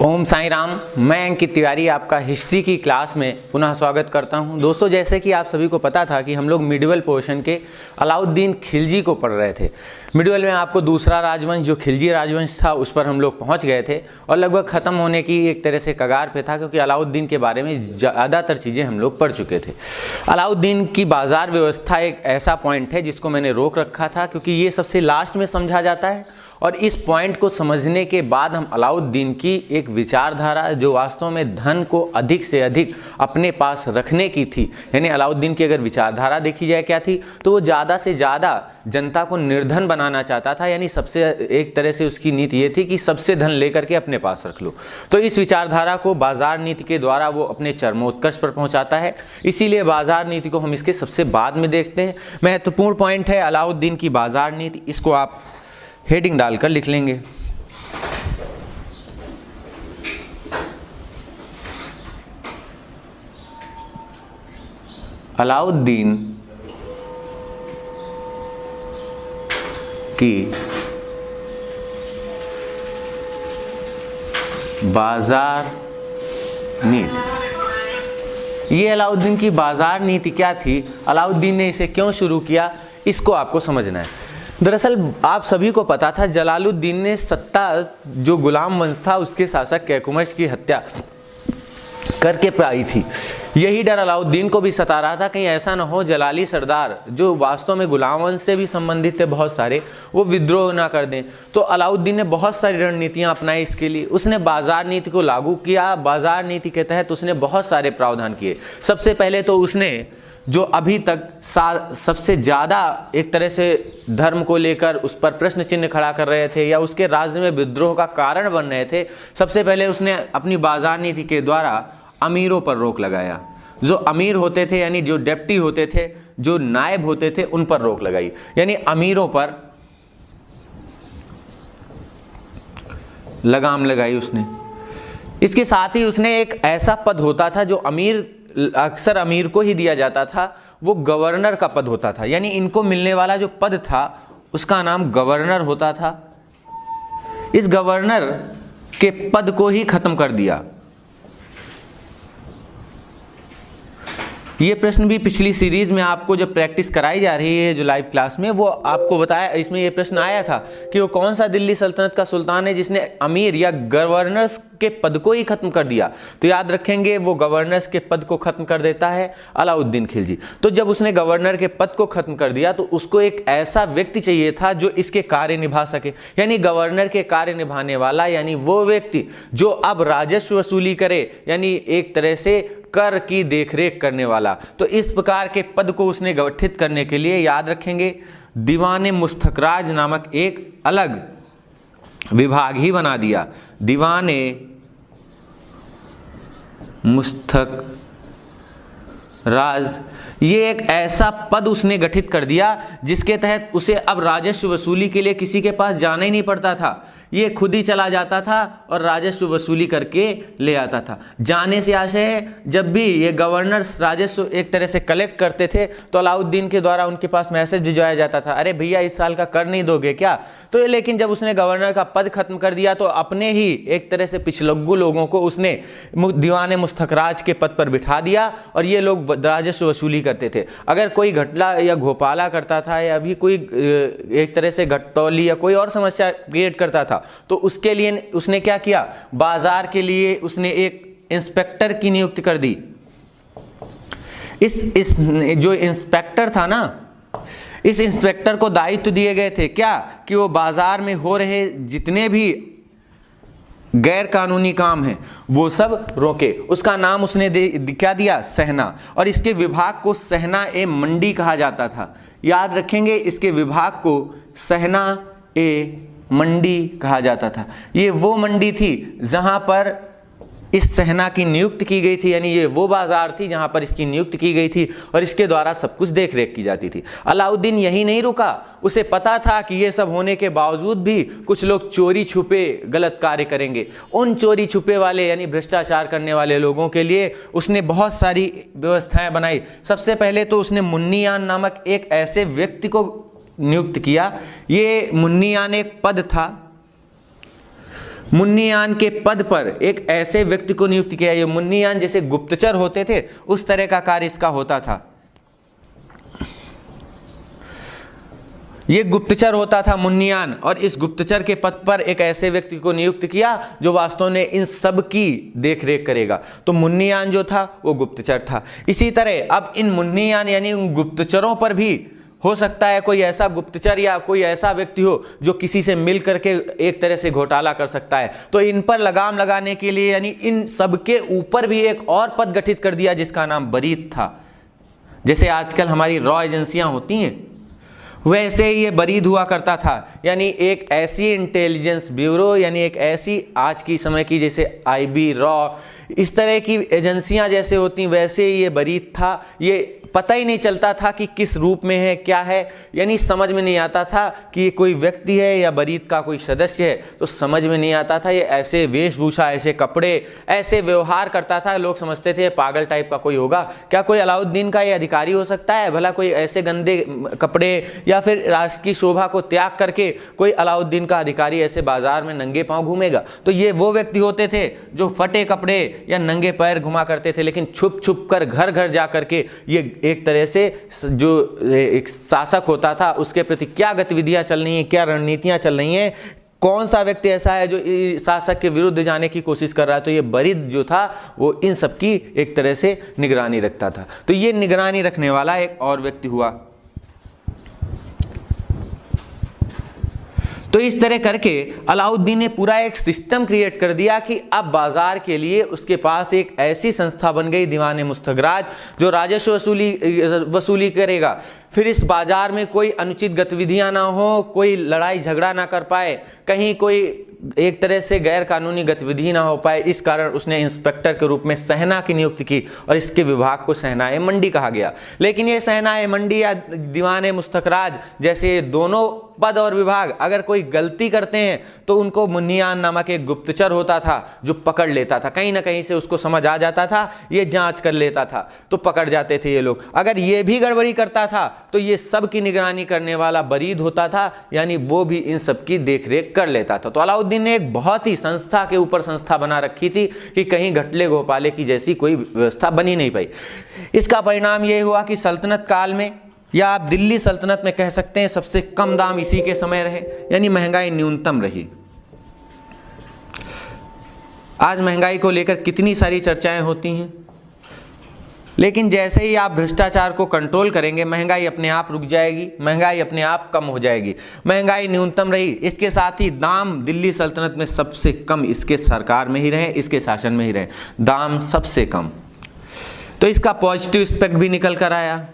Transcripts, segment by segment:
ओम साईं राम। मैं अंकित तिवारी आपका हिस्ट्री की क्लास में पुनः स्वागत करता हूं। दोस्तों, जैसे कि आप सभी को पता था कि हम लोग मिडिवल पोर्शन के अलाउद्दीन खिलजी को पढ़ रहे थे। मिडिवल में आपको दूसरा राजवंश जो खिलजी राजवंश था उस पर हम लोग पहुंच गए थे और लगभग ख़त्म होने की एक तरह से कगार पे था, क्योंकि अलाउद्दीन के बारे में ज़्यादातर चीज़ें हम लोग पढ़ चुके थे। अलाउद्दीन की बाज़ार व्यवस्था एक ऐसा पॉइंट है जिसको मैंने रोक रखा था, क्योंकि ये सबसे लास्ट में समझा जाता है और इस पॉइंट को समझने के बाद हम अलाउद्दीन की एक विचारधारा जो वास्तव में धन को अधिक से अधिक अपने पास रखने की थी, यानी अलाउद्दीन की अगर विचारधारा देखी जाए क्या थी, तो वो ज़्यादा से ज़्यादा जनता को निर्धन बनाना चाहता था। यानी सबसे एक तरह से उसकी नीति ये थी कि सबसे धन लेकर के अपने पास रख लो। तो इस विचारधारा को बाजार नीति के द्वारा वो अपने चरमोत्कर्ष पर पहुंचाता है। इसीलिए बाजार नीति को हम इसके सबसे बाद में देखते हैं। महत्वपूर्ण पॉइंट है अलाउद्दीन की बाजार नीति, इसको आप हेडिंग डालकर लिख लेंगे। अलाउद्दीन की बाजार नीति। ये अलाउद्दीन की बाजार नीति क्या थी, अलाउद्दीन ने इसे क्यों शुरू किया, इसको आपको समझना है। दरअसल आप सभी को पता था जलालुद्दीन ने सत्ता जो गुलाम वंश था उसके शासक कैकुमश की हत्या करके पाई थी। यही डर अलाउद्दीन को भी सता रहा था, कहीं ऐसा न हो जलाली सरदार जो वास्तव में गुलाम वंश से भी संबंधित थे बहुत सारे, वो विद्रोह ना कर दें। तो अलाउद्दीन ने बहुत सारी रणनीतियां अपनाई इसके लिए। उसने बाजार नीति को लागू किया। बाजार नीति के तहत उसने बहुत सारे प्रावधान किए। सबसे पहले तो उसने जो अभी तक सबसे ज़्यादा एक तरह से धर्म को लेकर उस पर प्रश्न चिन्ह खड़ा कर रहे थे या उसके राज्य में विद्रोह का कारण बन रहे थे, सबसे पहले उसने अपनी बाजार नीति के द्वारा अमीरों पर रोक लगाया। जो अमीर होते थे यानी जो डेप्टी होते थे, जो नायब होते थे, उन पर रोक लगाई। यानी अमीरों पर लगाम लगाई उसने। इसके साथ ही उसने एक ऐसा पद होता था जो अक्सर अमीर को ही दिया जाता था, वो गवर्नर का पद होता था। यानी इनको मिलने वाला जो पद था उसका नाम गवर्नर होता था। इस गवर्नर के पद को ही खत्म कर दिया। ये प्रश्न भी पिछली सीरीज में आपको जब प्रैक्टिस कराई जा रही है जो लाइव क्लास में, वो आपको बताया, इसमें ये प्रश्न आया था कि वो कौन सा दिल्ली सल्तनत का सुल्तान है जिसने अमीर या गवर्नर्स के पद को ही खत्म कर दिया। तो याद रखेंगे वो गवर्नर्स के पद को खत्म कर देता है अलाउद्दीन खिलजी। तो जब उसने गवर्नर के पद को खत्म कर दिया तो उसको एक ऐसा व्यक्ति चाहिए था जो इसके कार्य निभा सके, यानी गवर्नर के कार्य निभाने वाला, यानी वो व्यक्ति जो अब राजस्व वसूली करे, यानी एक तरह से कर की देखरेख करने वाला। तो इस प्रकार के पद को उसने गठित करने के लिए याद रखेंगे दीवाने मुस्तखराज नामक एक अलग विभाग ही बना दिया। दीवाने मुस्तखराज, ये एक ऐसा पद उसने गठित कर दिया जिसके तहत उसे अब राजस्व वसूली के लिए किसी के पास जाना ही नहीं पड़ता था। ये खुद ही चला जाता था और राजस्व वसूली करके ले आता था। जाने से आशय है, जब भी ये गवर्नर्स राजस्व एक तरह से कलेक्ट करते थे तो अलाउद्दीन के द्वारा उनके पास मैसेज भिजवाया जाता था, अरे भैया इस साल का कर नहीं दोगे क्या। तो लेकिन जब उसने गवर्नर का पद खत्म कर दिया तो अपने ही एक तरह से पिछलग्गू लोगों को उसने दीवाने मुस्तखराज के पद पर बिठा दिया और ये लोग राजस्व वसूली करते थे। अगर कोई घटला या घोटाला करता था या भी कोई एक तरह से घटतौली या कोई और समस्या क्रिएट करता था तो उसके लिए उसने क्या किया, बाजार के लिए उसने एक इंस्पेक्टर की नियुक्ति कर दी। इस जो इंस्पेक्टर था ना, इस इंस्पेक्टर को दायित्व दिए गए थे क्या, कि वो बाजार में हो रहे जितने भी गैर कानूनी काम हैं वो सब रोके। उसका नाम उसने क्या दिया, सहना। और इसके विभाग को सहना ए मंडी कहा जाता था। याद रखेंगे इसके विभाग को सहना ए मंडी कहा जाता था। ये वो मंडी थी जहां पर इस सहना की नियुक्ति की गई थी, यानी ये वो बाजार थी जहां पर इसकी नियुक्ति की गई थी और इसके द्वारा सब कुछ देख रेख की जाती थी। अलाउद्दीन यही नहीं रुका, उसे पता था कि ये सब होने के बावजूद भी कुछ लोग चोरी छुपे गलत कार्य करेंगे। उन चोरी छुपे वाले यानी भ्रष्टाचार करने वाले लोगों के लिए उसने बहुत सारी व्यवस्थाएं बनाई। सबसे पहले तो उसने मुन्नीयान नामक एक ऐसे व्यक्ति को नियुक्त किया। ये मुन्नीयान एक पद था मुन्नीयान के पद पर एक ऐसे व्यक्ति को नियुक्त किया। ये मुन्नीयान जैसे गुप्तचर होते थे उस तरह का कार्य इसका होता था। ये गुप्तचर होता था मुन्नीयान, और इस गुप्तचर के पद पर एक ऐसे व्यक्ति को नियुक्त किया जो वास्तव में इन सब की देखरेख करेगा। तो मुन्नीयान जो था वो गुप्तचर था। इसी तरह अब इन मुन्नीयान यानी उन गुप्तचरों पर भी हो सकता है कोई ऐसा गुप्तचर या कोई ऐसा व्यक्ति हो जो किसी से मिल करके एक तरह से घोटाला कर सकता है। तो इन पर लगाम लगाने के लिए यानी इन सब के ऊपर भी एक और पद गठित कर दिया जिसका नाम बरीद था। जैसे आजकल हमारी रॉ एजेंसियां होती हैं वैसे ही ये बरीद हुआ करता था, यानी एक ऐसी इंटेलिजेंस ब्यूरो यानी एक ऐसी आज की समय की जैसे आईबी, रॉ, इस तरह की एजेंसियां जैसे होती वैसे ही ये बरीद था। ये पता ही नहीं चलता था कि किस रूप में है, क्या है, यानी समझ में नहीं आता था कि ये कोई व्यक्ति है या बरीद का कोई सदस्य है, तो समझ में नहीं आता था। ये ऐसे वेशभूषा, ऐसे कपड़े, ऐसे व्यवहार करता था, लोग समझते थे पागल टाइप का कोई होगा। क्या कोई अलाउद्दीन का ये अधिकारी हो सकता है? भला कोई ऐसे गंदे कपड़े या फिर राष्ट्र की शोभा को त्याग करके कोई अलाउद्दीन का अधिकारी ऐसे बाजार में नंगे पांव घूमेगा? तो ये वो व्यक्ति होते थे जो फटे कपड़े या नंगे पैर घुमा करते थे, लेकिन छुप छुप कर घर घर जा करके ये एक तरह से जो एक शासक होता था उसके प्रति क्या गतिविधियां चल रही हैं, क्या रणनीतियां चल रही हैं, कौन सा व्यक्ति ऐसा है जो शासक के विरुद्ध जाने की कोशिश कर रहा है, तो ये बरीद जो था वो इन सब की एक तरह से निगरानी रखता था। तो ये निगरानी रखने वाला एक और व्यक्ति हुआ। तो इस तरह करके अलाउद्दीन ने पूरा एक सिस्टम क्रिएट कर दिया कि अब बाजार के लिए उसके पास एक ऐसी संस्था बन गई, दीवान मुस्तगराज, जो राजस्व वसूली करेगा। फिर इस बाजार में कोई अनुचित गतिविधियां ना हो, कोई लड़ाई झगड़ा ना कर पाए, कहीं कोई एक तरह से गैर कानूनी गतिविधि ना हो पाए। इस कारण उसने इंस्पेक्टर के रूप में सहना की नियुक्ति की और इसके विभाग को सहनाए मंडी कहा गया। लेकिन ये सहनाए मंडी या दीवान मुस्तखराज जैसे दोनों पद और विभाग अगर कोई गलती करते हैं तो उनको मुन्नीयान नामक एक गुप्तचर होता था जो पकड़ लेता था। कहीं ना कहीं से उसको समझ आ जाता था, ये जांच कर लेता था, तो पकड़ जाते थे ये लोग। अगर ये भी गड़बड़ी करता था तो ये सब की निगरानी करने वाला बरीद होता था, यानी वो भी इन सब की देखरेख कर लेता था। तो अलाउद्दीन ने एक बहुत ही संस्था के ऊपर संस्था बना रखी थी कि कहीं घटले गोपाले की जैसी कोई व्यवस्था बनी नहीं पाई। इसका परिणाम ये हुआ कि सल्तनत काल में, या आप दिल्ली सल्तनत में कह सकते हैं, सबसे कम दाम इसी के समय रहे, यानी महंगाई न्यूनतम रही। आज महंगाई को लेकर कितनी सारी चर्चाएं होती हैं, लेकिन जैसे ही आप भ्रष्टाचार को कंट्रोल करेंगे महंगाई अपने आप रुक जाएगी, महंगाई अपने आप कम हो जाएगी। महंगाई न्यूनतम रही, इसके साथ ही दाम दिल्ली सल्तनत में सबसे कम इसके सरकार में ही रहे, इसके शासन में ही रहे, दाम सबसे कम। तो इसका पॉजिटिव इफेक्ट भी निकल कर आया,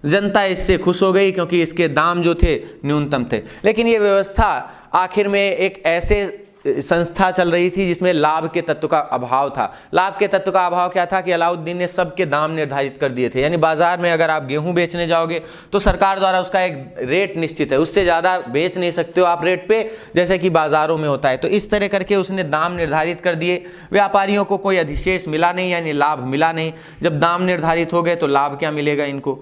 जनता इससे खुश हो गई क्योंकि इसके दाम जो थे न्यूनतम थे। लेकिन ये व्यवस्था आखिर में एक ऐसे संस्था चल रही थी जिसमें लाभ के तत्व का अभाव था। लाभ के तत्व का अभाव क्या था कि अलाउद्दीन ने सबके दाम निर्धारित कर दिए थे। यानी बाजार में अगर आप गेहूं बेचने जाओगे तो सरकार द्वारा उसका एक रेट निश्चित है, उससे ज़्यादा बेच नहीं सकते हो आप रेट पे, जैसे कि बाजारों में होता है। तो इस तरह करके उसने दाम निर्धारित कर दिए, व्यापारियों को कोई अधिशेष मिला नहीं, यानी लाभ मिला नहीं। जब दाम निर्धारित हो गए तो लाभ क्या मिलेगा इनको?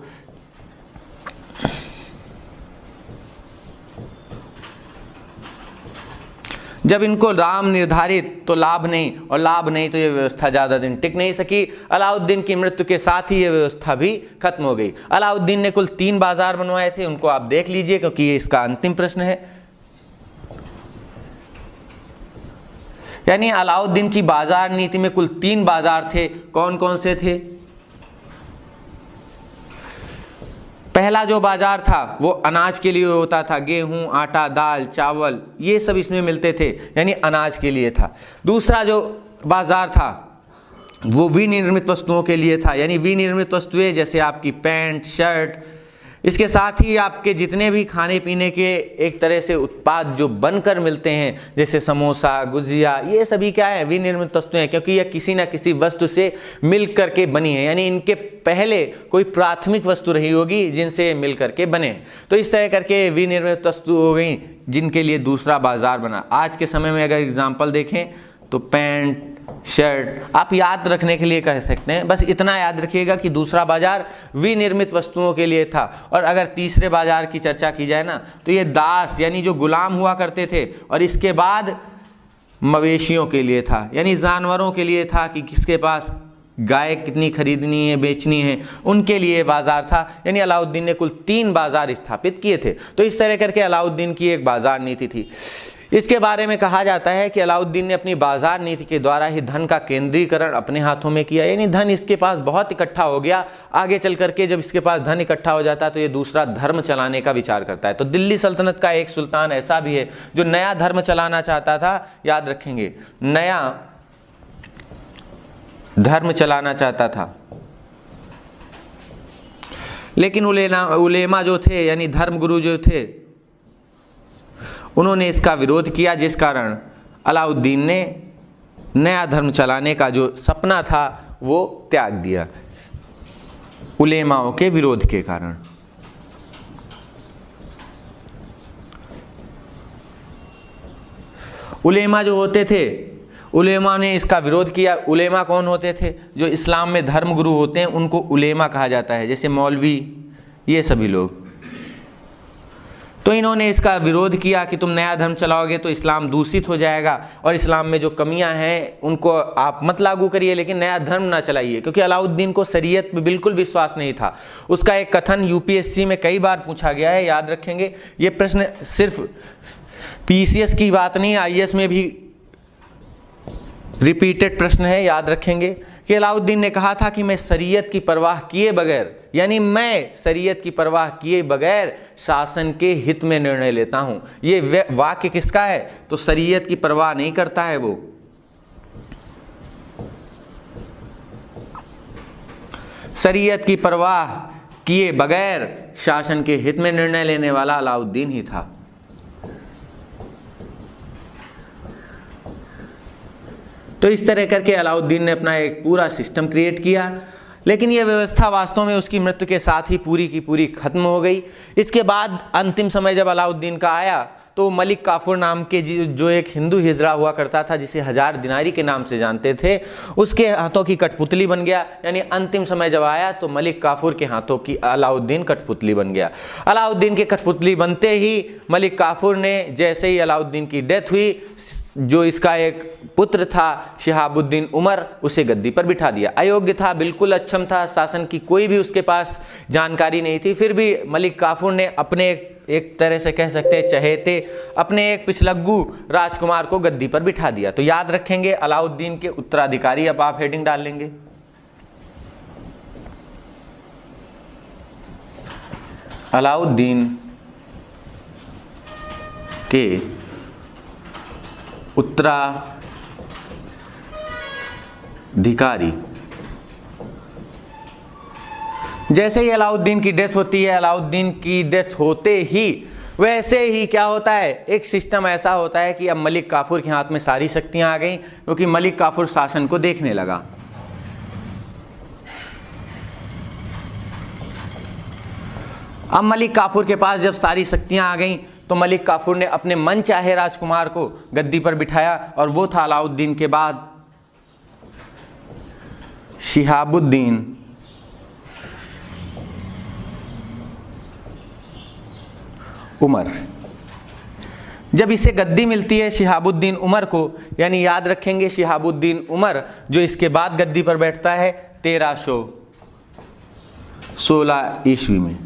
जब इनको दाम निर्धारित तो लाभ नहीं, और लाभ नहीं तो ये व्यवस्था ज़्यादा दिन टिक नहीं सकी। अलाउद्दीन की मृत्यु के साथ ही ये व्यवस्था भी खत्म हो गई। अलाउद्दीन ने कुल 3 बाजार बनवाए थे, उनको आप देख लीजिए क्योंकि ये इसका अंतिम प्रश्न है। यानी अलाउद्दीन की बाजार नीति में कुल 3 बाजार थे। कौन कौन से थे? पहला जो बाजार था वो अनाज के लिए होता था, गेहूं, आटा, दाल, चावल, ये सब इसमें मिलते थे, यानी अनाज के लिए था। दूसरा जो बाजार था वो विनिर्मित वस्तुओं के लिए था, यानी विनिर्मित वस्तुएं जैसे आपकी पैंट, शर्ट, इसके साथ ही आपके जितने भी खाने पीने के एक तरह से उत्पाद जो बनकर मिलते हैं जैसे समोसा, गुजिया, ये सभी क्या है? विनिर्मित वस्तुएं हैं, क्योंकि यह किसी न किसी वस्तु से मिल करके बनी है, यानी इनके पहले कोई प्राथमिक वस्तु रही होगी जिनसे मिल करके बने। तो इस तरह करके विनिर्मित वस्तु हो गई जिनके लिए दूसरा बाजार बना। आज के समय में अगर एग्जाम्पल देखें तो पैंट, शर्ट आप याद रखने के लिए कह सकते हैं, बस इतना याद रखिएगा कि दूसरा बाजार विनिर्मित वस्तुओं के लिए था। और अगर तीसरे बाजार की चर्चा की जाए ना तो ये दास यानी जो गुलाम हुआ करते थे, और इसके बाद मवेशियों के लिए था, यानी जानवरों के लिए था कि किसके पास गाय कितनी खरीदनी है, बेचनी है, उनके लिए बाज़ार था। यानी अलाउद्दीन ने कुल 3 बाज़ार स्थापित किए थे। तो इस तरह करके अलाउद्दीन की एक बाज़ार नीति थी। इसके बारे में कहा जाता है कि अलाउद्दीन ने अपनी बाज़ार नीति के द्वारा ही धन का केंद्रीकरण अपने हाथों में किया, यानी धन इसके पास बहुत इकट्ठा हो गया। आगे चल करके जब इसके पास धन इकट्ठा हो जाता है तो ये दूसरा धर्म चलाने का विचार करता है। तो दिल्ली सल्तनत का एक सुल्तान ऐसा भी है जो नया धर्म चलाना चाहता था, याद रखेंगे, नया धर्म चलाना चाहता था। लेकिन उलेमा जो थे, यानी धर्मगुरु जो थे, उन्होंने इसका विरोध किया, जिस कारण अलाउद्दीन ने नया धर्म चलाने का जो सपना था वो त्याग दिया, उलेमाओं के विरोध के कारण। उलेमा जो होते थे, उलेमा ने इसका विरोध किया। उलेमा कौन होते थे? जो इस्लाम में धर्मगुरु होते हैं उनको उलेमा कहा जाता है, जैसे मौलवी, ये सभी लोग। तो इन्होंने इसका विरोध किया कि तुम नया धर्म चलाओगे तो इस्लाम दूषित हो जाएगा और इस्लाम में जो कमियां हैं उनको आप मत लागू करिए, लेकिन नया धर्म ना चलाइए। क्योंकि अलाउद्दीन को शरीयत पे बिल्कुल विश्वास नहीं था। उसका एक कथन यूपीएससी में कई बार पूछा गया है, याद रखेंगे। ये प्रश्न सिर्फ पीसीएस की बात नहीं, आईएएस में भी रिपीटेड प्रश्न है, याद रखेंगे कि अलाउद्दीन ने कहा था कि मैं शरीयत की परवाह किए बगैर, यानी मैं शरीयत की परवाह किए बगैर शासन के हित में निर्णय लेता हूं। ये वाक्य किसका है? तो शरीयत की परवाह नहीं करता है वो। शरीयत की परवाह किए बगैर शासन के हित में निर्णय लेने वाला अलाउद्दीन ही था। तो इस तरह करके अलाउद्दीन ने अपना एक पूरा सिस्टम क्रिएट किया, लेकिन यह व्यवस्था वास्तव में उसकी मृत्यु के साथ ही पूरी की पूरी खत्म हो गई। इसके बाद अंतिम समय जब अलाउद्दीन का आया तो मलिक काफूर नाम के जो एक हिंदू हिजरा हुआ करता था, जिसे 1000 दिनारी के नाम से जानते थे, उसके हाथों की कठपुतली बन गया। यानी अंतिम समय जब आया तो मलिक काफूर के हाथों की अलाउद्दीन कठपुतली बन गया। अलाउद्दीन की कठपुतली बनते ही मलिक काफूर ने, जैसे ही अलाउद्दीन की डेथ हुई, जो इसका एक पुत्र था शिहाबुद्दीन उमर, उसे गद्दी पर बिठा दिया। अयोग्य था, बिल्कुल अक्षम था, शासन की कोई भी उसके पास जानकारी नहीं थी। फिर भी मलिक काफूर ने अपने एक तरह से कह सकते हैं चहेते, अपने एक पिछलग्गू राजकुमार को गद्दी पर बिठा दिया। तो याद रखेंगे अलाउद्दीन के उत्तराधिकारी, अब आप हेडिंग डाल लेंगे, अलाउद्दीन के उत्तराधिकारी। जैसे ही अलाउद्दीन की डेथ होती है, अलाउद्दीन की डेथ होते ही वैसे ही क्या होता है, एक सिस्टम ऐसा होता है कि अब मलिक काफूर के हाथ में सारी शक्तियां आ गई, क्योंकि मलिक काफूर शासन को देखने लगा। अब मलिक काफूर के पास जब सारी शक्तियां आ गईं तो मलिक काफूर ने अपने मन चाहे राजकुमार को गद्दी पर बिठाया, और वो था अलाउद्दीन के बाद शिहाबुद्दीन उमर। जब इसे गद्दी मिलती है शिहाबुद्दीन उमर को, यानी याद रखेंगे शिहाबुद्दीन उमर जो इसके बाद गद्दी पर बैठता है 1316 ईस्वी में।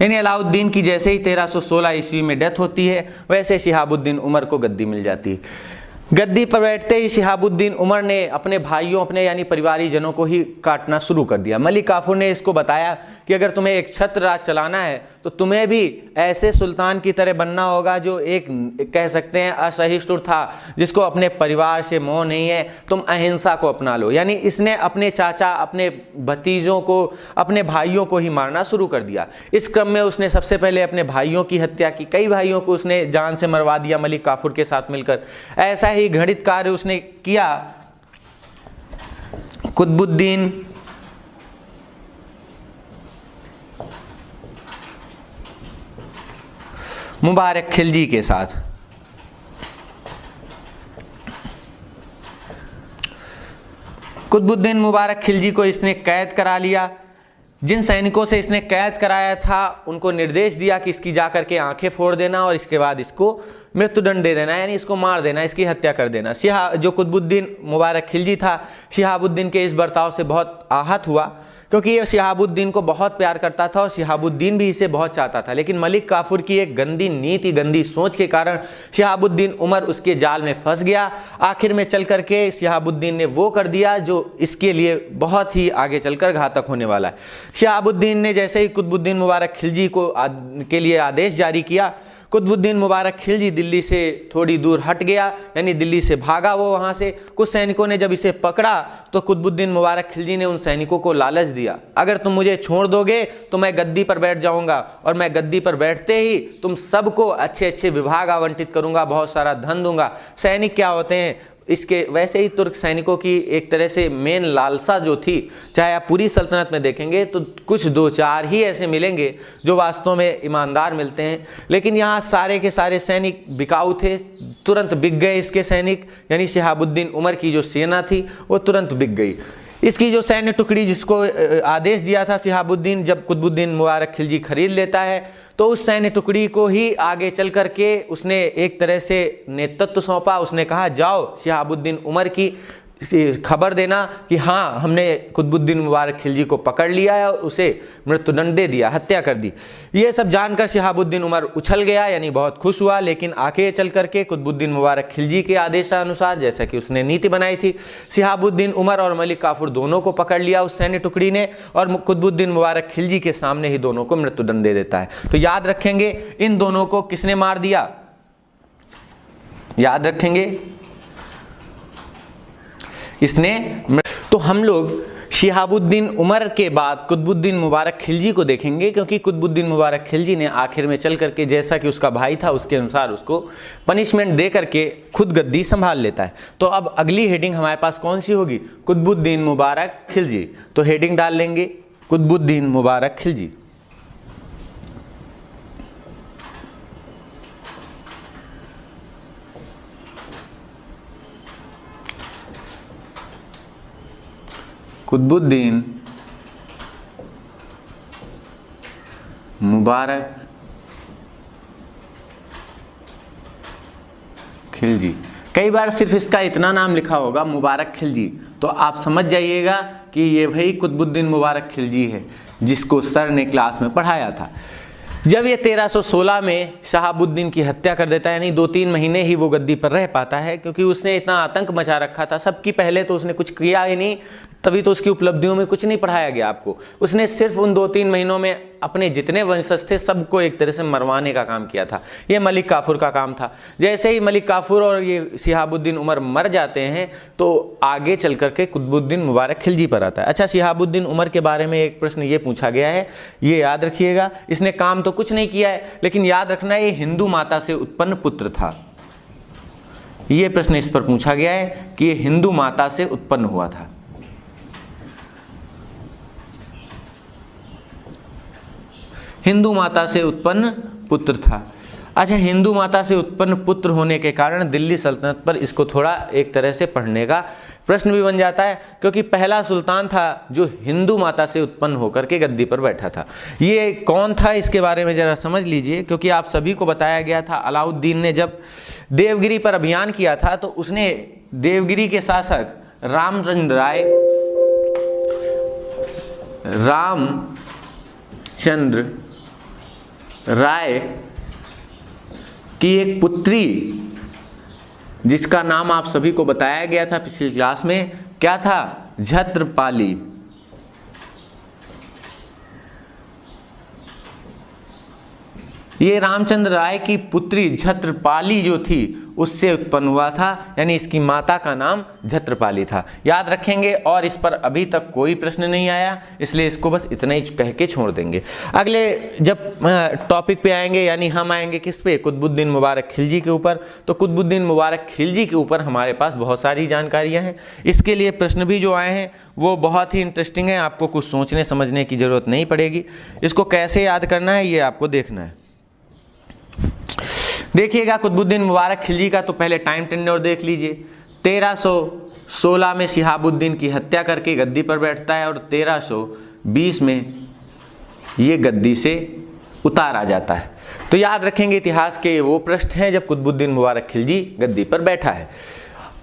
यानी अलाउद्दीन की जैसे ही 1316 ईस्वी में डेथ होती है, वैसे शिहाबुद्दीन उमर को गद्दी मिल जाती है। गद्दी पर बैठते ही शिहाबुद्दीन उमर ने अपने भाइयों, अपने यानी परिवारीजनों को ही काटना शुरू कर दिया। मलिक काफूर ने इसको बताया कि अगर तुम्हें एक छत्र राज चलाना है तो तुम्हें भी ऐसे सुल्तान की तरह बनना होगा जो एक कह सकते हैं असहिष्णु था, जिसको अपने परिवार से मोह नहीं है, तुम अहिंसा को अपना लो। यानी इसने अपने चाचा, अपने भतीजों को, अपने भाइयों को ही मारना शुरू कर दिया। इस क्रम में उसने सबसे पहले अपने भाइयों की हत्या की, कई भाइयों को उसने जान से मरवा दिया मलिक काफूर के साथ मिलकर। ऐसा ही घृणित कार्य उसने किया कुतुबुद्दीन मुबारक खिलजी के साथ। कुतुबुद्दीन मुबारक खिलजी को इसने कैद करा लिया। जिन सैनिकों से इसने कैद कराया था उनको निर्देश दिया कि इसकी जाकर के आंखें फोड़ देना और इसके बाद इसको मृत्युदंड दे देना, यानी इसको मार देना, इसकी हत्या कर देना। जो कुतुबुद्दीन मुबारक खिलजी था, शिहाबुद्दीन के इस बर्ताव से बहुत आहत हुआ, क्योंकि ये शिहाबुद्दीन को बहुत प्यार करता था और शिहाबुद्दीन भी इसे बहुत चाहता था। लेकिन मलिक काफूर की एक गंदी नीति, गंदी सोच के कारण शिहाबुद्दीन उमर उसके जाल में फंस गया। आखिर में चल करके शिहाबुद्दीन ने वो कर दिया जो इसके लिए बहुत ही आगे चलकर घातक होने वाला है। शिहाबुद्दीन ने जैसे ही कुतुबुद्दीन मुबारक खिलजी के लिए आदेश जारी किया, कुतुबुद्दीन मुबारक खिलजी दिल्ली से थोड़ी दूर हट गया, यानी दिल्ली से भागा वो वहाँ से। कुछ सैनिकों ने जब इसे पकड़ा तो कुतुबुद्दीन मुबारक खिलजी ने उन सैनिकों को लालच दिया, अगर तुम मुझे छोड़ दोगे तो मैं गद्दी पर बैठ जाऊंगा, और मैं गद्दी पर बैठते ही तुम सबको अच्छे अच्छे विभाग आवंटित करूंगा, बहुत सारा धन दूंगा। सैनिक क्या होते हैं, इसके वैसे ही तुर्क सैनिकों की एक तरह से मेन लालसा जो थी, चाहे आप पूरी सल्तनत में देखेंगे तो कुछ 2-4 ही ऐसे मिलेंगे जो वास्तव में ईमानदार मिलते हैं। लेकिन यहाँ सारे के सारे सैनिक बिकाऊ थे, तुरंत बिक गए इसके सैनिक, यानी शिहाबुद्दीन उमर की जो सेना थी वो तुरंत बिक गई। इसकी जो सैन्य टुकड़ी जिसको आदेश दिया था शिहाबुद्दीन, जब कुतुबुद्दीन मुबारक खिलजी खरीद लेता है तो उस सैन्य टुकड़ी को ही आगे चल करके उसने एक तरह से नेतृत्व सौंपा। उसने कहा जाओ शिहाबुद्दीन उमर की खबर देना कि हाँ हमने कुतुबुद्दीन मुबारक खिलजी को पकड़ लिया है और उसे मृत्युदंड दे दिया, हत्या कर दी। ये सब जानकर शिहाबुद्दीन उमर उछल गया, यानी बहुत खुश हुआ। लेकिन आगे चल करके कुतुबुद्दीन मुबारक खिलजी के आदेशानुसार, जैसा कि उसने नीति बनाई थी, शिहाबुद्दीन उमर और मलिक काफूर दोनों को पकड़ लिया उस सैन्य टुकड़ी ने, और कुतुबुद्दीन मुबारक खिलजी के सामने ही दोनों को मृत्युदंड दे देता है। तो याद रखेंगे इन दोनों को किसने मार दिया, याद रखेंगे इसने। तो हम लोग शिहाबुद्दीन उमर के बाद कुतुबुद्दीन मुबारक खिलजी को देखेंगे, क्योंकि कुतुबुद्दीन मुबारक खिलजी ने आखिर में चल करके, जैसा कि उसका भाई था उसके अनुसार, उसको पनिशमेंट दे करके खुद गद्दी संभाल लेता है। तो अब अगली हेडिंग हमारे पास कौन सी होगी, कुतुबुद्दीन मुबारक खिलजी। तो हेडिंग डाल लेंगे कुतुबुद्दीन मुबारक खिलजी। कुतुबुद्दीन मुबारक खिलजी। कई बार सिर्फ इसका इतना नाम लिखा होगा मुबारक खिलजी, तो आप समझ जाइएगा कि ये वही कुतुबुद्दीन मुबारक खिलजी है जिसको सर ने क्लास में पढ़ाया था। जब ये 1316 में शहाबुद्दीन की हत्या कर देता है, यानी 2-3 महीने ही वो गद्दी पर रह पाता है, क्योंकि उसने इतना आतंक मचा रखा था सबकी। पहले तो उसने कुछ किया ही नहीं, तभी तो उसकी उपलब्धियों में कुछ नहीं पढ़ाया गया आपको। उसने सिर्फ उन 2-3 महीनों में अपने जितने वंशज थे सबको एक तरह से मरवाने का काम किया था। ये मलिक काफूर का काम था। जैसे ही मलिक काफूर और ये शिहाबुद्दीन उमर मर जाते हैं तो आगे चल करके कुतुबुद्दीन मुबारक खिलजी पर आता है। अच्छा, शिहाबुद्दीन उमर के बारे में एक प्रश्न ये पूछा गया है, ये याद रखिएगा। इसने काम तो कुछ नहीं किया है, लेकिन याद रखना ये हिंदू माता से उत्पन्न पुत्र था। ये प्रश्न इस पर पूछा गया है कि ये हिंदू माता से उत्पन्न हुआ था। हिंदू माता से उत्पन्न पुत्र था। अच्छा, हिंदू माता से उत्पन्न पुत्र होने के कारण दिल्ली सल्तनत पर इसको थोड़ा एक तरह से पढ़ने का प्रश्न भी बन जाता है, क्योंकि पहला सुल्तान था जो हिंदू माता से उत्पन्न होकर के गद्दी पर बैठा था। ये कौन था, इसके बारे में जरा समझ लीजिए, क्योंकि आप सभी को बताया गया था अलाउद्दीन ने जब देवगिरी पर अभियान किया था तो उसने देवगिरी के शासक रामचंद्र राय की एक पुत्री, जिसका नाम आप सभी को बताया गया था पिछली क्लास में, क्या था, छत्रपाली। ये रामचंद्र राय की पुत्री छत्रपाली जो थी उससे उत्पन्न हुआ था, यानी इसकी माता का नाम छत्रपाली था। याद रखेंगे। और इस पर अभी तक कोई प्रश्न नहीं आया, इसलिए इसको बस इतना ही कह के छोड़ देंगे। अगले जब टॉपिक पे आएंगे, यानी हम आएंगे किस पे, कुतुबुद्दीन मुबारक खिलजी के ऊपर। तो कुतुबुद्दीन मुबारक खिलजी के ऊपर हमारे पास बहुत सारी जानकारियाँ हैं। इसके लिए प्रश्न भी जो आए हैं वो बहुत ही इंटरेस्टिंग है, आपको कुछ सोचने समझने की ज़रूरत नहीं पड़ेगी। इसको कैसे याद करना है ये आपको देखना है। देखिएगा, कुतुबुद्दीन मुबारक खिलजी का तो पहले टाइम टेन्योर देख लीजिए। 1316 में शिहाबुद्दीन की हत्या करके गद्दी पर बैठता है और 1320 में ये गद्दी से उतार आ जाता है। तो याद रखेंगे इतिहास के वो पृष्ठ हैं जब कुतुबुद्दीन मुबारक खिलजी गद्दी पर बैठा है।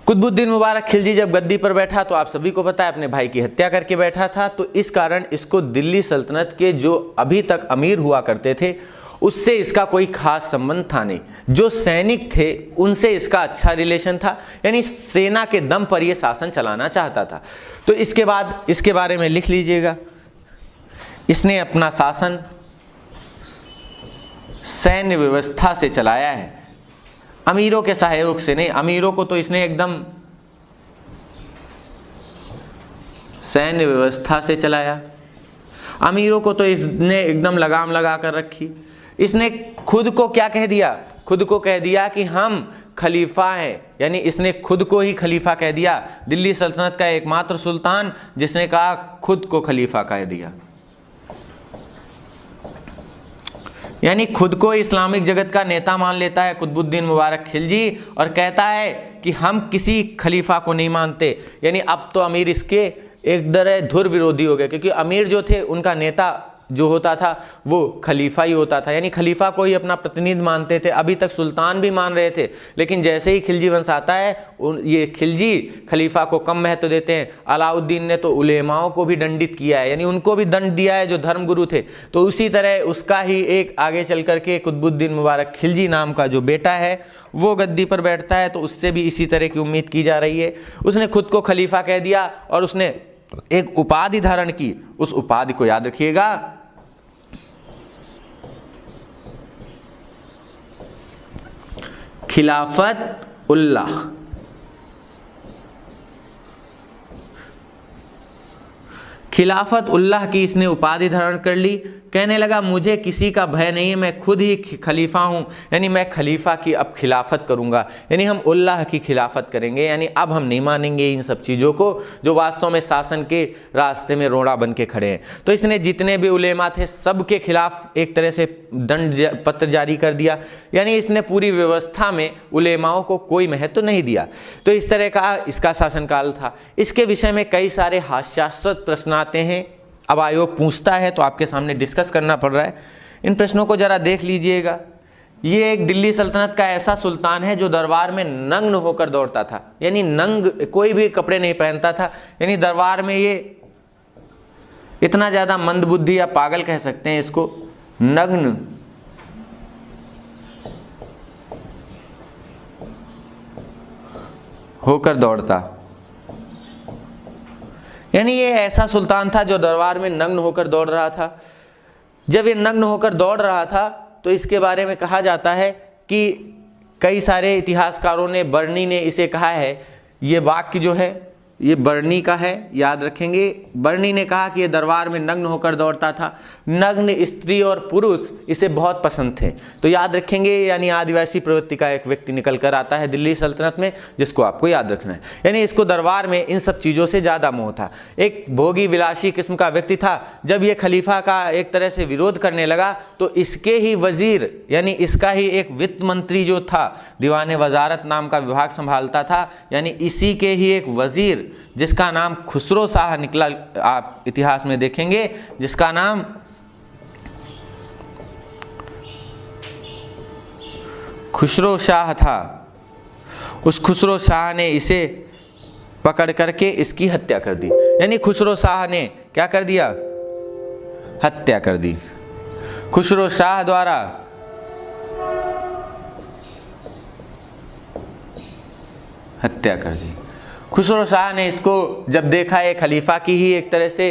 कुतुबुद्दीन मुबारक खिलजी जब गद्दी पर बैठा तो आप सभी को पता है अपने भाई की हत्या करके बैठा था। तो इस कारण इसको दिल्ली सल्तनत के जो अभी तक अमीर हुआ करते थे उससे इसका कोई खास संबंध था नहीं। जो सैनिक थे उनसे इसका अच्छा रिलेशन था, यानी सेना के दम पर यह शासन चलाना चाहता था। तो इसके बाद इसके बारे में लिख लीजिएगा, इसने अपना शासन सैन्य व्यवस्था से चलाया है, अमीरों के सहयोग से नहीं। अमीरों को तो इसने एकदम सैन्य व्यवस्था से चलाया, अमीरों को तो इसने एकदम लगाम लगा कर रखी। इसने खुद को क्या कह दिया, खुद को कह दिया कि हम खलीफा हैं, यानी इसने खुद को ही खलीफा कह दिया। दिल्ली सल्तनत का एकमात्र सुल्तान जिसने कहा खुद को खलीफा कह दिया, यानी खुद को इस्लामिक जगत का नेता मान लेता है कुतुबुद्दीन मुबारक खिलजी और कहता है कि हम किसी खलीफा को नहीं मानते। यानी अब तो अमीर इसके एक तरह धुर विरोधी हो गए, क्योंकि अमीर जो थे उनका नेता जो होता था वो खलीफा ही होता था, यानी खलीफा को ही अपना प्रतिनिधि मानते थे। अभी तक सुल्तान भी मान रहे थे, लेकिन जैसे ही खिलजी वंश आता है ये खिलजी खलीफा को कम महत्व देते हैं। अलाउद्दीन ने तो उलेमाओं को भी दंडित किया है, यानी उनको भी दंड दिया है जो धर्मगुरु थे। तो उसी तरह उसका ही एक आगे चल करके कुतुबुद्दीन मुबारक खिलजी नाम का जो बेटा है वो गद्दी पर बैठता है। तो उससे भी इसी तरह की उम्मीद की जा रही है। उसने खुद को खलीफा कह दिया और उसने एक उपाधि धारण की। उस उपाधि को याद रखिएगा, खिलाफत उल्लाह। खिलाफत उल्लाह की इसने उपाधि धारण कर ली। कहने लगा मुझे किसी का भय नहीं है, मैं खुद ही खलीफा हूँ, यानी मैं खलीफा की अब खिलाफत करूँगा, यानी हम उल्लाह की खिलाफत करेंगे। यानी अब हम नहीं मानेंगे इन सब चीज़ों को जो वास्तव में शासन के रास्ते में रोड़ा बन के खड़े हैं। तो इसने जितने भी उलेमा थे सबके खिलाफ एक तरह से दंड पत्र जारी कर दिया, यानी इसने पूरी व्यवस्था में उलेमाओं को कोई महत्व नहीं दिया। तो इस तरह का इसका शासनकाल था। इसके विषय में कई सारे हास्यास्पद प्रश्न आते हैं। अब आयोग पूछता है तो आपके सामने डिस्कस करना पड़ रहा है। इन प्रश्नों को जरा देख लीजिएगा। ये एक दिल्ली सल्तनत का ऐसा सुल्तान है जो दरबार में नग्न होकर दौड़ता था, यानी नंग, कोई भी कपड़े नहीं पहनता था। यानी दरबार में ये इतना ज़्यादा मंदबुद्धि या पागल कह सकते हैं इसको, नग्न होकर दौड़ता। यानी ये ऐसा सुल्तान था जो दरबार में नग्न होकर दौड़ रहा था। जब ये नग्न होकर दौड़ रहा था तो इसके बारे में कहा जाता है कि कई सारे इतिहासकारों ने, बर्नी ने इसे कहा है, ये वाक्य जो है ये बर्नी का है, याद रखेंगे। बर्नी ने कहा कि ये दरबार में नग्न होकर दौड़ता था। नग्न स्त्री और पुरुष इसे बहुत पसंद थे। तो याद रखेंगे, यानी आदिवासी प्रवृत्ति का एक व्यक्ति निकल कर आता है दिल्ली सल्तनत में, जिसको आपको याद रखना है। यानी इसको दरबार में इन सब चीज़ों से ज़्यादा मोह था। एक भोगी विलासी किस्म का व्यक्ति था। जब ये खलीफा का एक तरह से विरोध करने लगा तो इसके ही वजीर, यानी इसका ही एक वित्त मंत्री जो था, दीवाने वजारत नाम का विभाग संभालता था, यानी इसी के ही एक वजीर जिसका नाम खुसरो शाह निकला, आप इतिहास में देखेंगे, जिसका नाम खुसरो शाह था। उस खुसरो शाह ने इसे पकड़ करके इसकी हत्या कर दी। यानी खुसरो शाह ने क्या कर दिया, हत्या कर दी। खुसरो शाह द्वारा हत्या कर दी। खुसरो शाह ने इसको जब देखा ये खलीफा की ही एक तरह से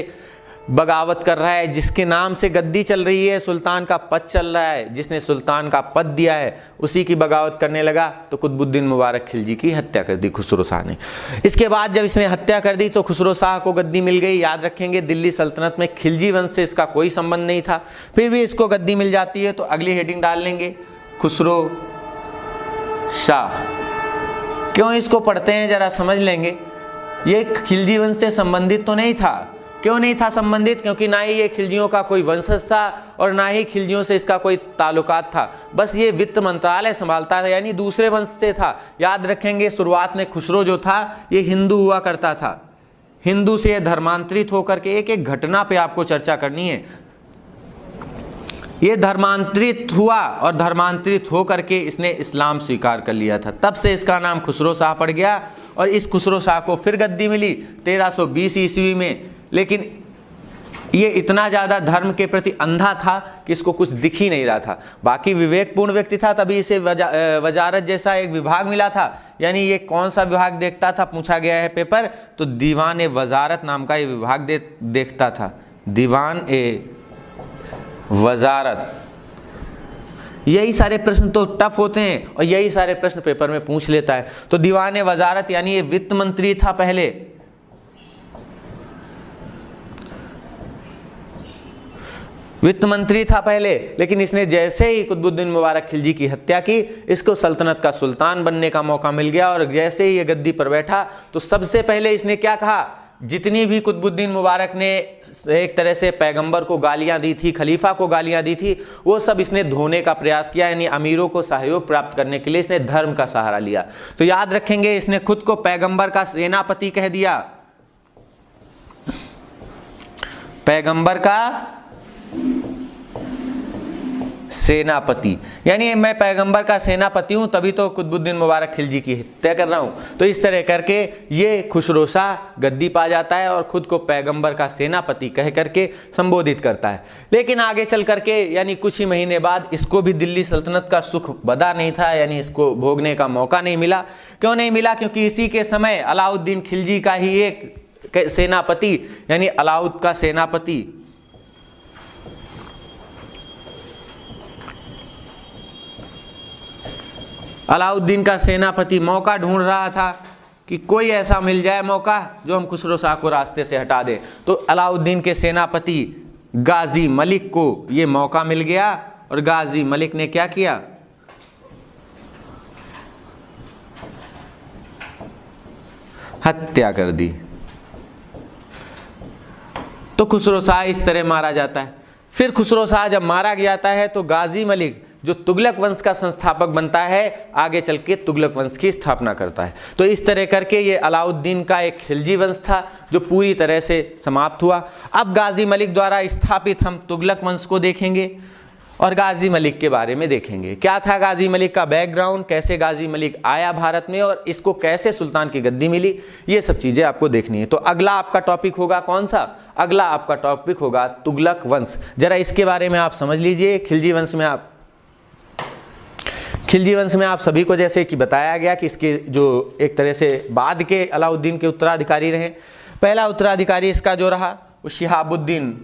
बगावत कर रहा है, जिसके नाम से गद्दी चल रही है, सुल्तान का पद चल रहा है, जिसने सुल्तान का पद दिया है, उसी की बगावत करने लगा। तो कुतुबुद्दीन मुबारक खिलजी की हत्या कर दी खुसरो शाह ने। इसके बाद जब इसने हत्या कर दी तो खुसरो शाह को गद्दी मिल गई। याद रखेंगे दिल्ली सल्तनत में खिलजी वंश से इसका कोई संबंध नहीं था, फिर भी इसको गद्दी मिल जाती है। तो अगली हेडिंग डाल लेंगे, खुसरो शाह। क्यों इसको पढ़ते हैं जरा समझ लेंगे। ये खिलजी वंश से संबंधित तो नहीं था। क्यों नहीं था संबंधित? क्योंकि ना ही ये खिलजियों का कोई वंशज था और ना ही खिलजियों से इसका कोई ताल्लुकात था। बस ये वित्त मंत्रालय संभालता था, यानी दूसरे वंश से था। याद रखेंगे शुरुआत में खुसरो जो था ये हिंदू हुआ करता था। हिंदू से धर्मांतरित होकर के एक एक घटना पे आपको चर्चा करनी है। ये धर्मांतरित हुआ और धर्मांतरित होकर के इसने इस्लाम स्वीकार कर लिया था। तब से इसका नाम खुसरो शाह पड़ गया और इस खुसरो शाह को फिर गद्दी मिली 1320 ईस्वी में। लेकिन ये इतना ज़्यादा धर्म के प्रति अंधा था कि इसको कुछ दिख ही नहीं रहा था। बाकी विवेकपूर्ण व्यक्ति था, तभी इसे वजारत जैसा एक विभाग मिला था। यानी ये कौन सा विभाग देखता था, पूछा गया है पेपर, तो दीवान ए वजारत नाम का ये विभाग देखता था। दीवान ए वजारत। यही सारे प्रश्न तो टफ होते हैं और यही सारे प्रश्न पेपर में पूछ लेता है। तो दीवान ए वजारत यानी ये वित्त मंत्री था पहले। वित्त मंत्री था पहले, लेकिन इसने जैसे ही कुतुबुद्दीन मुबारक खिलजी की हत्या की, इसको सल्तनत का सुल्तान बनने का मौका मिल गया। और जैसे ही ये गद्दी पर बैठा तो सबसे पहले इसने क्या कहा, जितनी भी कुतुबुद्दीन मुबारक ने एक तरह से पैगंबर को गालियां दी थी, खलीफा को गालियां दी थी, वो सब इसने धोने का प्रयास किया। यानी अमीरों को सहयोग प्राप्त करने के लिए इसने धर्म का सहारा लिया। तो याद रखेंगे, इसने खुद को पैगंबर का सेनापति कह दिया। पैगंबर का सेनापति, यानी मैं पैगंबर का सेनापति हूं, तभी तो कुतुबुद्दीन मुबारक खिलजी की हत्या कर रहा हूं। तो इस तरह करके ये खुसरो शाह गद्दी पा जाता है और खुद को पैगंबर का सेनापति कह करके संबोधित करता है। लेकिन आगे चल करके यानी कुछ ही महीने बाद इसको भी दिल्ली सल्तनत का सुख बदा नहीं था, यानी इसको भोगने का मौका नहीं मिला। क्यों नहीं मिला? क्योंकि इसी के समय अलाउद्दीन खिलजी का ही एक सेनापति यानी अलाउद का सेनापति अलाउद्दीन का सेनापति मौका ढूंढ रहा था कि कोई ऐसा मिल जाए मौका जो हम खुसरो शाह को रास्ते से हटा दे। तो अलाउद्दीन के सेनापति गाजी मलिक को ये मौका मिल गया और गाजी मलिक ने क्या किया, हत्या कर दी। तो खुसरो शाह इस तरह मारा जाता है। फिर खुसरो शाह जब मारा जाता है तो गाजी मलिक जो तुगलक वंश का संस्थापक बनता है, आगे चल के तुगलक वंश की स्थापना करता है। तो इस तरह करके ये अलाउद्दीन का एक खिलजी वंश था जो पूरी तरह से समाप्त हुआ। अब गाजी मलिक द्वारा स्थापित हम तुगलक वंश को देखेंगे और गाजी मलिक के बारे में देखेंगे। क्या था गाजी मलिक का बैकग्राउंड, कैसे गाजी मलिक आया भारत में और इसको कैसे सुल्तान की गद्दी मिली, ये सब चीज़ें आपको देखनी है। तो अगला आपका टॉपिक होगा कौन सा? अगला आपका टॉपिक होगा तुगलक वंश। जरा इसके बारे में आप समझ लीजिए। खिलजी वंश में आप सभी को जैसे कि बताया गया कि इसके जो एक तरह से बाद के अलाउद्दीन के उत्तराधिकारी रहे। पहला उत्तराधिकारी इसका जो रहा वो शिहाबुद्दीन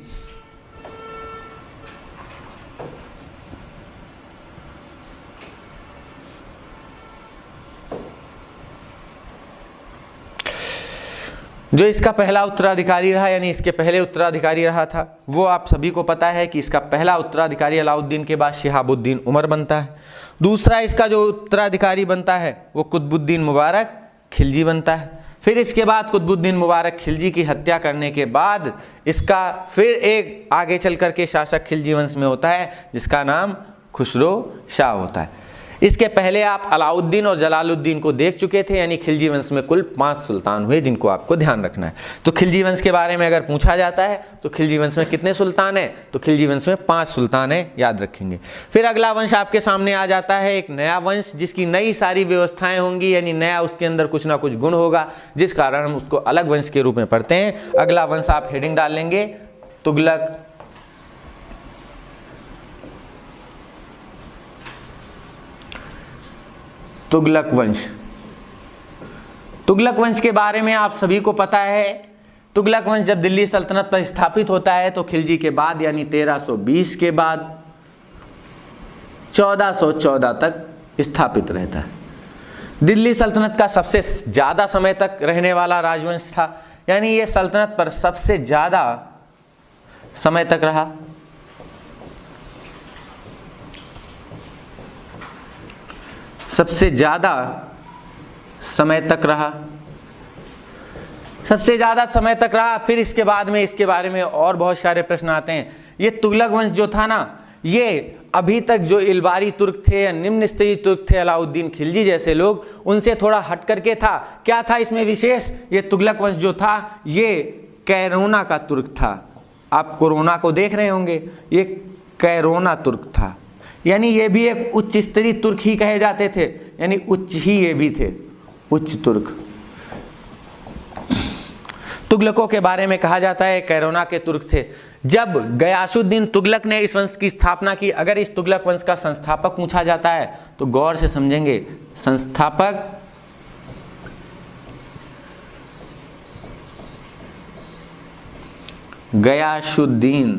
जो इसका पहला उत्तराधिकारी रहा, यानी इसके पहले उत्तराधिकारी रहा था। वो आप सभी को पता है कि इसका पहला उत्तराधिकारी अलाउद्दीन के बाद शिहाबुद्दीन उमर बनता है। दूसरा इसका जो उत्तराधिकारी बनता है वो कुतुबुद्दीन मुबारक खिलजी बनता है। फिर इसके बाद कुतुबुद्दीन मुबारक खिलजी की हत्या करने के बाद इसका फिर एक आगे चल कर के शासक खिलजी वंश में होता है जिसका नाम खुसरो शाह होता है। इसके पहले आप अलाउद्दीन और जलालुद्दीन को देख चुके थे, यानी खिलजी वंश में कुल 5 सुल्तान हुए जिनको आपको ध्यान रखना है। तो खिलजी वंश के बारे में अगर पूछा जाता है तो खिलजी वंश में कितने सुल्तान हैं, तो खिलजी वंश में 5 सुल्तान हैं, याद रखेंगे। फिर अगला वंश आपके सामने आ जाता है एक नया वंश जिसकी नई सारी व्यवस्थाएं होंगी, यानी नया उसके अंदर कुछ ना कुछ गुण होगा जिस कारण हम उसको अलग वंश के रूप में पढ़ते हैं। अगला वंश आप हेडिंग डाल लेंगे तुगलक वंश। तुगलक वंश के बारे में आप सभी को पता है। तुगलक वंश जब दिल्ली सल्तनत पर स्थापित होता है तो खिलजी के बाद यानी 1320 के बाद 1414 तक स्थापित रहता है। दिल्ली सल्तनत का सबसे ज़्यादा समय तक रहने वाला राजवंश था, यानी ये सल्तनत पर सबसे ज़्यादा समय तक रहा। सबसे ज़्यादा समय तक रहा। फिर इसके बाद में इसके बारे में और बहुत सारे प्रश्न आते हैं। ये तुगलक वंश जो था ना, ये अभी तक जो इलबारी तुर्क थे या निम्न स्तरीय तुर्क थे, अलाउद्दीन खिलजी जैसे लोग, उनसे थोड़ा हट करके था। क्या था इसमें विशेष? ये तुगलक वंश जो था ये कैरोना का तुर्क था। आप कोरोना को देख रहे होंगे, ये कैरोना तुर्क था, यानी ये भी एक उच्च स्तरीय तुर्क ही कहे जाते थे, यानी उच्च ही ये भी थे, उच्च तुर्क। तुगलकों के बारे में कहा जाता है कैरोना के तुर्क थे। जब गयासुद्दीन तुगलक ने इस वंश की स्थापना की, अगर इस तुगलक वंश का संस्थापक पूछा जाता है तो गौर से समझेंगे, संस्थापक गयासुद्दीन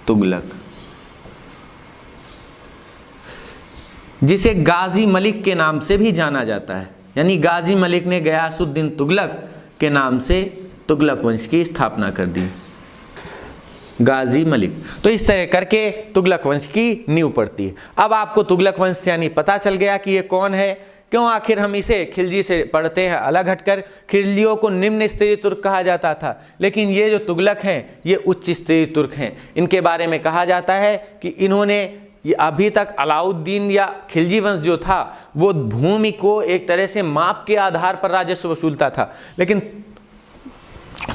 तुगलक, जिसे गाजी मलिक के नाम से भी जाना जाता है, यानी गाजी मलिक ने गयासुद्दीन तुगलक के नाम से तुगलक वंश की स्थापना कर दी, गाजी मलिक। तो इस तरह करके तुगलक वंश की नींव पड़ती है। अब आपको तुगलक वंश यानी पता चल गया कि ये कौन है, क्यों आखिर हम इसे खिलजी से पढ़ते हैं अलग हटकर। खिलजियों को निम्न स्तरीय तुर्क कहा जाता था, लेकिन ये जो तुगलक हैं ये उच्च स्तरीय तुर्क हैं। इनके बारे में कहा जाता है कि इन्होंने ये अभी तक अलाउद्दीन या खिलजी वंश जो था वो भूमि को एक तरह से माप के आधार पर राजस्व वसूलता था, लेकिन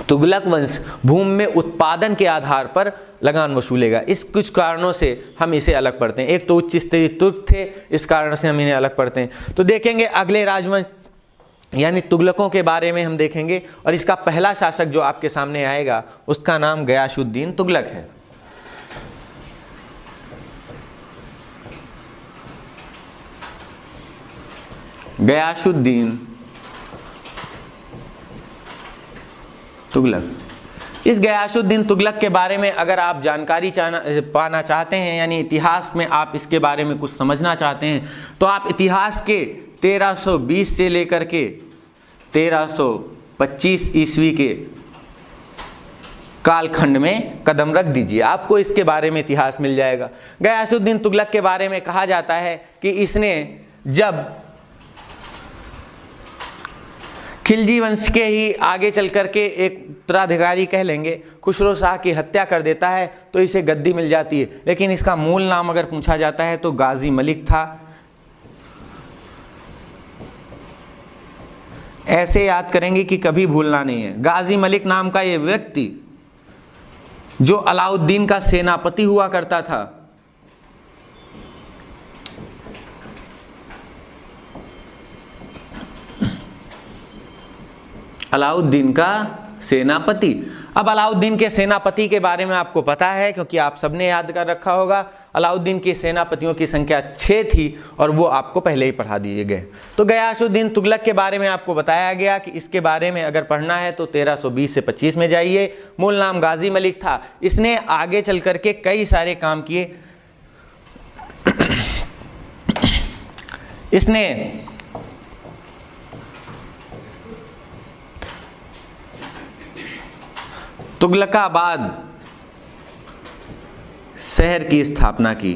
तुगलक वंश भूमि में उत्पादन के आधार पर लगान वसूलेगा। इस कुछ कारणों से हम इसे अलग पढ़ते हैं। एक तो उच्च स्तरीय तुर्क थे, इस कारण से हम इन्हें अलग पढ़ते हैं। तो देखेंगे अगले राजवंश यानी तुगलकों के बारे में हम देखेंगे, और इसका पहला शासक जो आपके सामने आएगा उसका नाम गयासुद्दीन तुगलक है। गयासुद्दीन तुगलक। इस गयासुद्दीन तुगलक के बारे में अगर आप जानकारी पाना चाहते हैं, यानी इतिहास में आप इसके बारे में कुछ समझना चाहते हैं, तो आप इतिहास के 1320 से लेकर के 1325 ईस्वी के कालखंड में कदम रख दीजिए, आपको इसके बारे में इतिहास मिल जाएगा। गयासुद्दीन तुगलक के बारे में कहा जाता है कि इसने जब खिलजी वंश के ही आगे चल करके एक उत्तराधिकारी कह लेंगे खुसरो शाह की हत्या कर देता है तो इसे गद्दी मिल जाती है, लेकिन इसका मूल नाम अगर पूछा जाता है तो गाजी मलिक था। ऐसे याद करेंगे कि कभी भूलना नहीं है। गाजी मलिक नाम का ये व्यक्ति जो अलाउद्दीन का सेनापति हुआ करता था, अलाउद्दीन का सेनापति। अब अलाउद्दीन के सेनापति के बारे में आपको पता है, क्योंकि आप सबने याद कर रखा होगा। अलाउद्दीन के सेनापतियों की संख्या 6 थी और वो आपको पहले ही पढ़ा दिए गए। तो गयासुद्दीन तुगलक के बारे में आपको बताया गया कि इसके बारे में अगर पढ़ना है तो 1320 से 25 में जाइए। मूल नाम गाजी मलिक था। इसने आगे चल करके कई सारे काम किए। इसने तुगलकाबाद शहर की स्थापना की।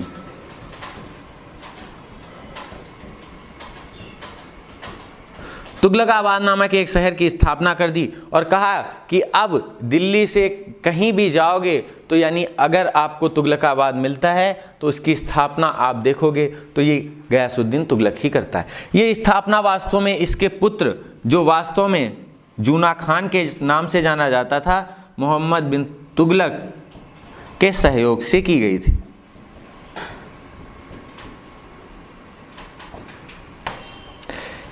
तुगलकाबाद नामक एक शहर की स्थापना कर दी और कहा कि अब दिल्ली से कहीं भी जाओगे तो यानी अगर आपको तुगलकाबाद मिलता है तो उसकी स्थापना आप देखोगे तो ये गयासुद्दीन तुगलक ही करता है। ये स्थापना वास्तव में इसके पुत्र जो वास्तव में जूना खान के नाम से जाना जाता था, मोहम्मद बिन तुगलक के सहयोग से की गई थी।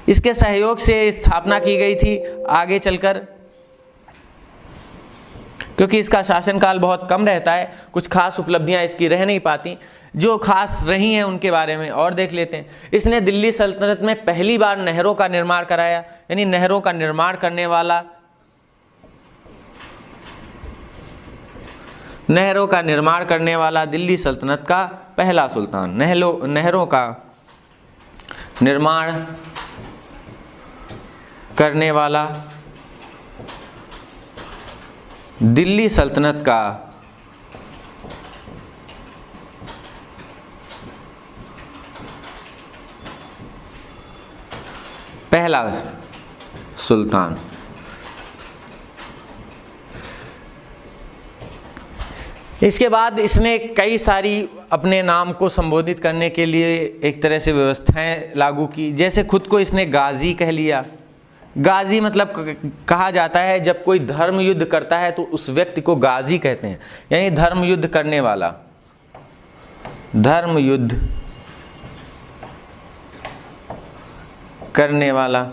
इसके सहयोग से स्थापना की गई थी। आगे चलकर क्योंकि इसका शासनकाल बहुत कम रहता है, कुछ खास उपलब्धियां इसकी रह नहीं पाती। जो खास रही हैं उनके बारे में और देख लेते हैं। इसने दिल्ली सल्तनत में पहली बार नहरों का निर्माण कराया, यानी नहरों का निर्माण करने वाला दिल्ली सल्तनत का पहला सुल्तान। नहरों का निर्माण करने वाला दिल्ली सल्तनत का पहला सुल्तान। इसके बाद इसने कई सारी अपने नाम को संबोधित करने के लिए एक तरह से व्यवस्थाएं लागू की। जैसे खुद को इसने गाजी कह लिया, गाजी मतलब कहा जाता है जब कोई धर्म युद्ध करता है तो उस व्यक्ति को गाजी कहते हैं, यानी धर्म युद्ध करने वाला, धर्म युद्ध करने वाला।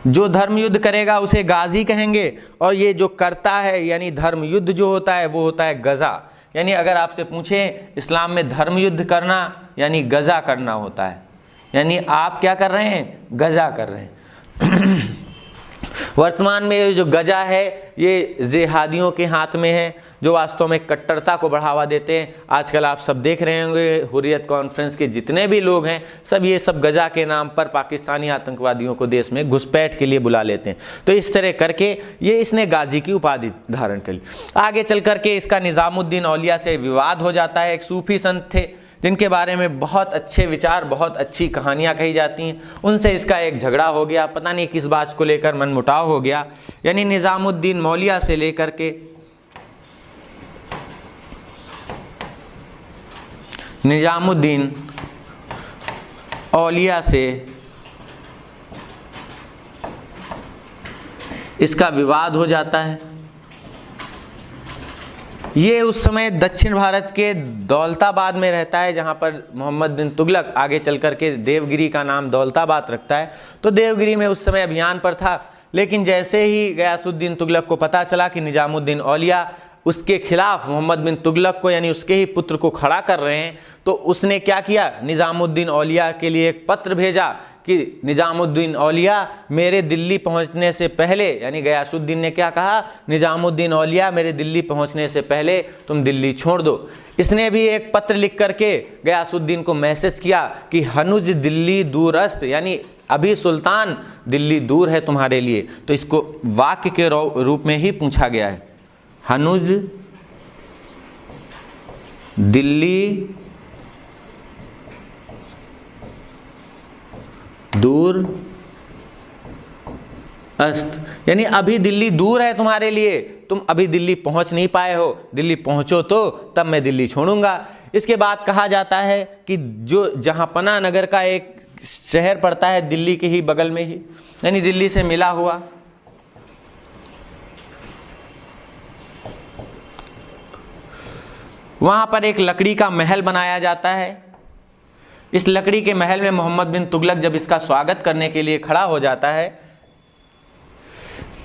जो धर्म युद्ध करेगा उसे गाजी कहेंगे, और ये जो करता है यानी धर्म युद्ध जो होता है वो होता है गजा। यानी अगर आपसे पूछें इस्लाम में धर्म युद्ध करना यानी गजा करना होता है, यानी आप क्या कर रहे हैं, गजा कर रहे हैं। वर्तमान में ये जो गजा है ये जिहादियों के हाथ में है, जो वास्तव में कट्टरता को बढ़ावा देते हैं। आजकल आप सब देख रहे होंगे हुर्रियत कॉन्फ्रेंस के जितने भी लोग हैं सब ये सब गजा के नाम पर पाकिस्तानी आतंकवादियों को देश में घुसपैठ के लिए बुला लेते हैं। तो इस तरह करके ये इसने गाजी की उपाधि धारण कर ली। आगे चल करके इसका निज़ामुद्दीन औलिया से विवाद हो जाता है। एक सूफी संत थे जिनके बारे में बहुत अच्छे विचार, बहुत अच्छी कहानियाँ कही जाती हैं, उनसे इसका एक झगड़ा हो गया। पता नहीं किस बात को लेकर मनमुटाव हो गया। यानी निज़ामुद्दीन मौलिया से लेकर के निज़ामुद्दीन औलिया से इसका विवाद हो जाता है। ये उस समय दक्षिण भारत के दौलताबाद में रहता है, जहाँ पर मोहम्मद बिन तुगलक आगे चल कर के देवगिरी का नाम दौलताबाद रखता है। तो देवगिरी में उस समय अभियान पर था, लेकिन जैसे ही गयासुद्दीन तुगलक को पता चला कि निज़ामुद्दीन औलिया उसके खिलाफ मोहम्मद बिन तुगलक को यानी उसके ही पुत्र को खड़ा कर रहे हैं, तो उसने क्या किया, निज़ामुद्दीन औलिया के लिए एक पत्र भेजा कि निज़ामुद्दीन औलिया मेरे दिल्ली पहुंचने से पहले, यानी गयासुद्दीन ने क्या कहा, निज़ामुद्दीन औलिया मेरे दिल्ली पहुंचने से पहले तुम दिल्ली छोड़ दो। इसने भी एक पत्र लिख करके गयासुद्दीन को मैसेज किया कि हनुज दिल्ली दूरस्त, यानी अभी सुल्तान दिल्ली दूर है तुम्हारे लिए। तो इसको वाक्य के रूप में ही पूछा गया है, हनुज दिल्ली दूर अस्त, यानी अभी दिल्ली दूर है तुम्हारे लिए, तुम अभी दिल्ली पहुंच नहीं पाए हो, दिल्ली पहुंचो तो तब मैं दिल्ली छोड़ूंगा। इसके बाद कहा जाता है कि जो जहांपना नगर का एक शहर पड़ता है दिल्ली के ही बगल में ही, यानी दिल्ली से मिला हुआ, वहां पर एक लकड़ी का महल बनाया जाता है। इस लकड़ी के महल में मोहम्मद बिन तुगलक जब इसका स्वागत करने के लिए खड़ा हो जाता है,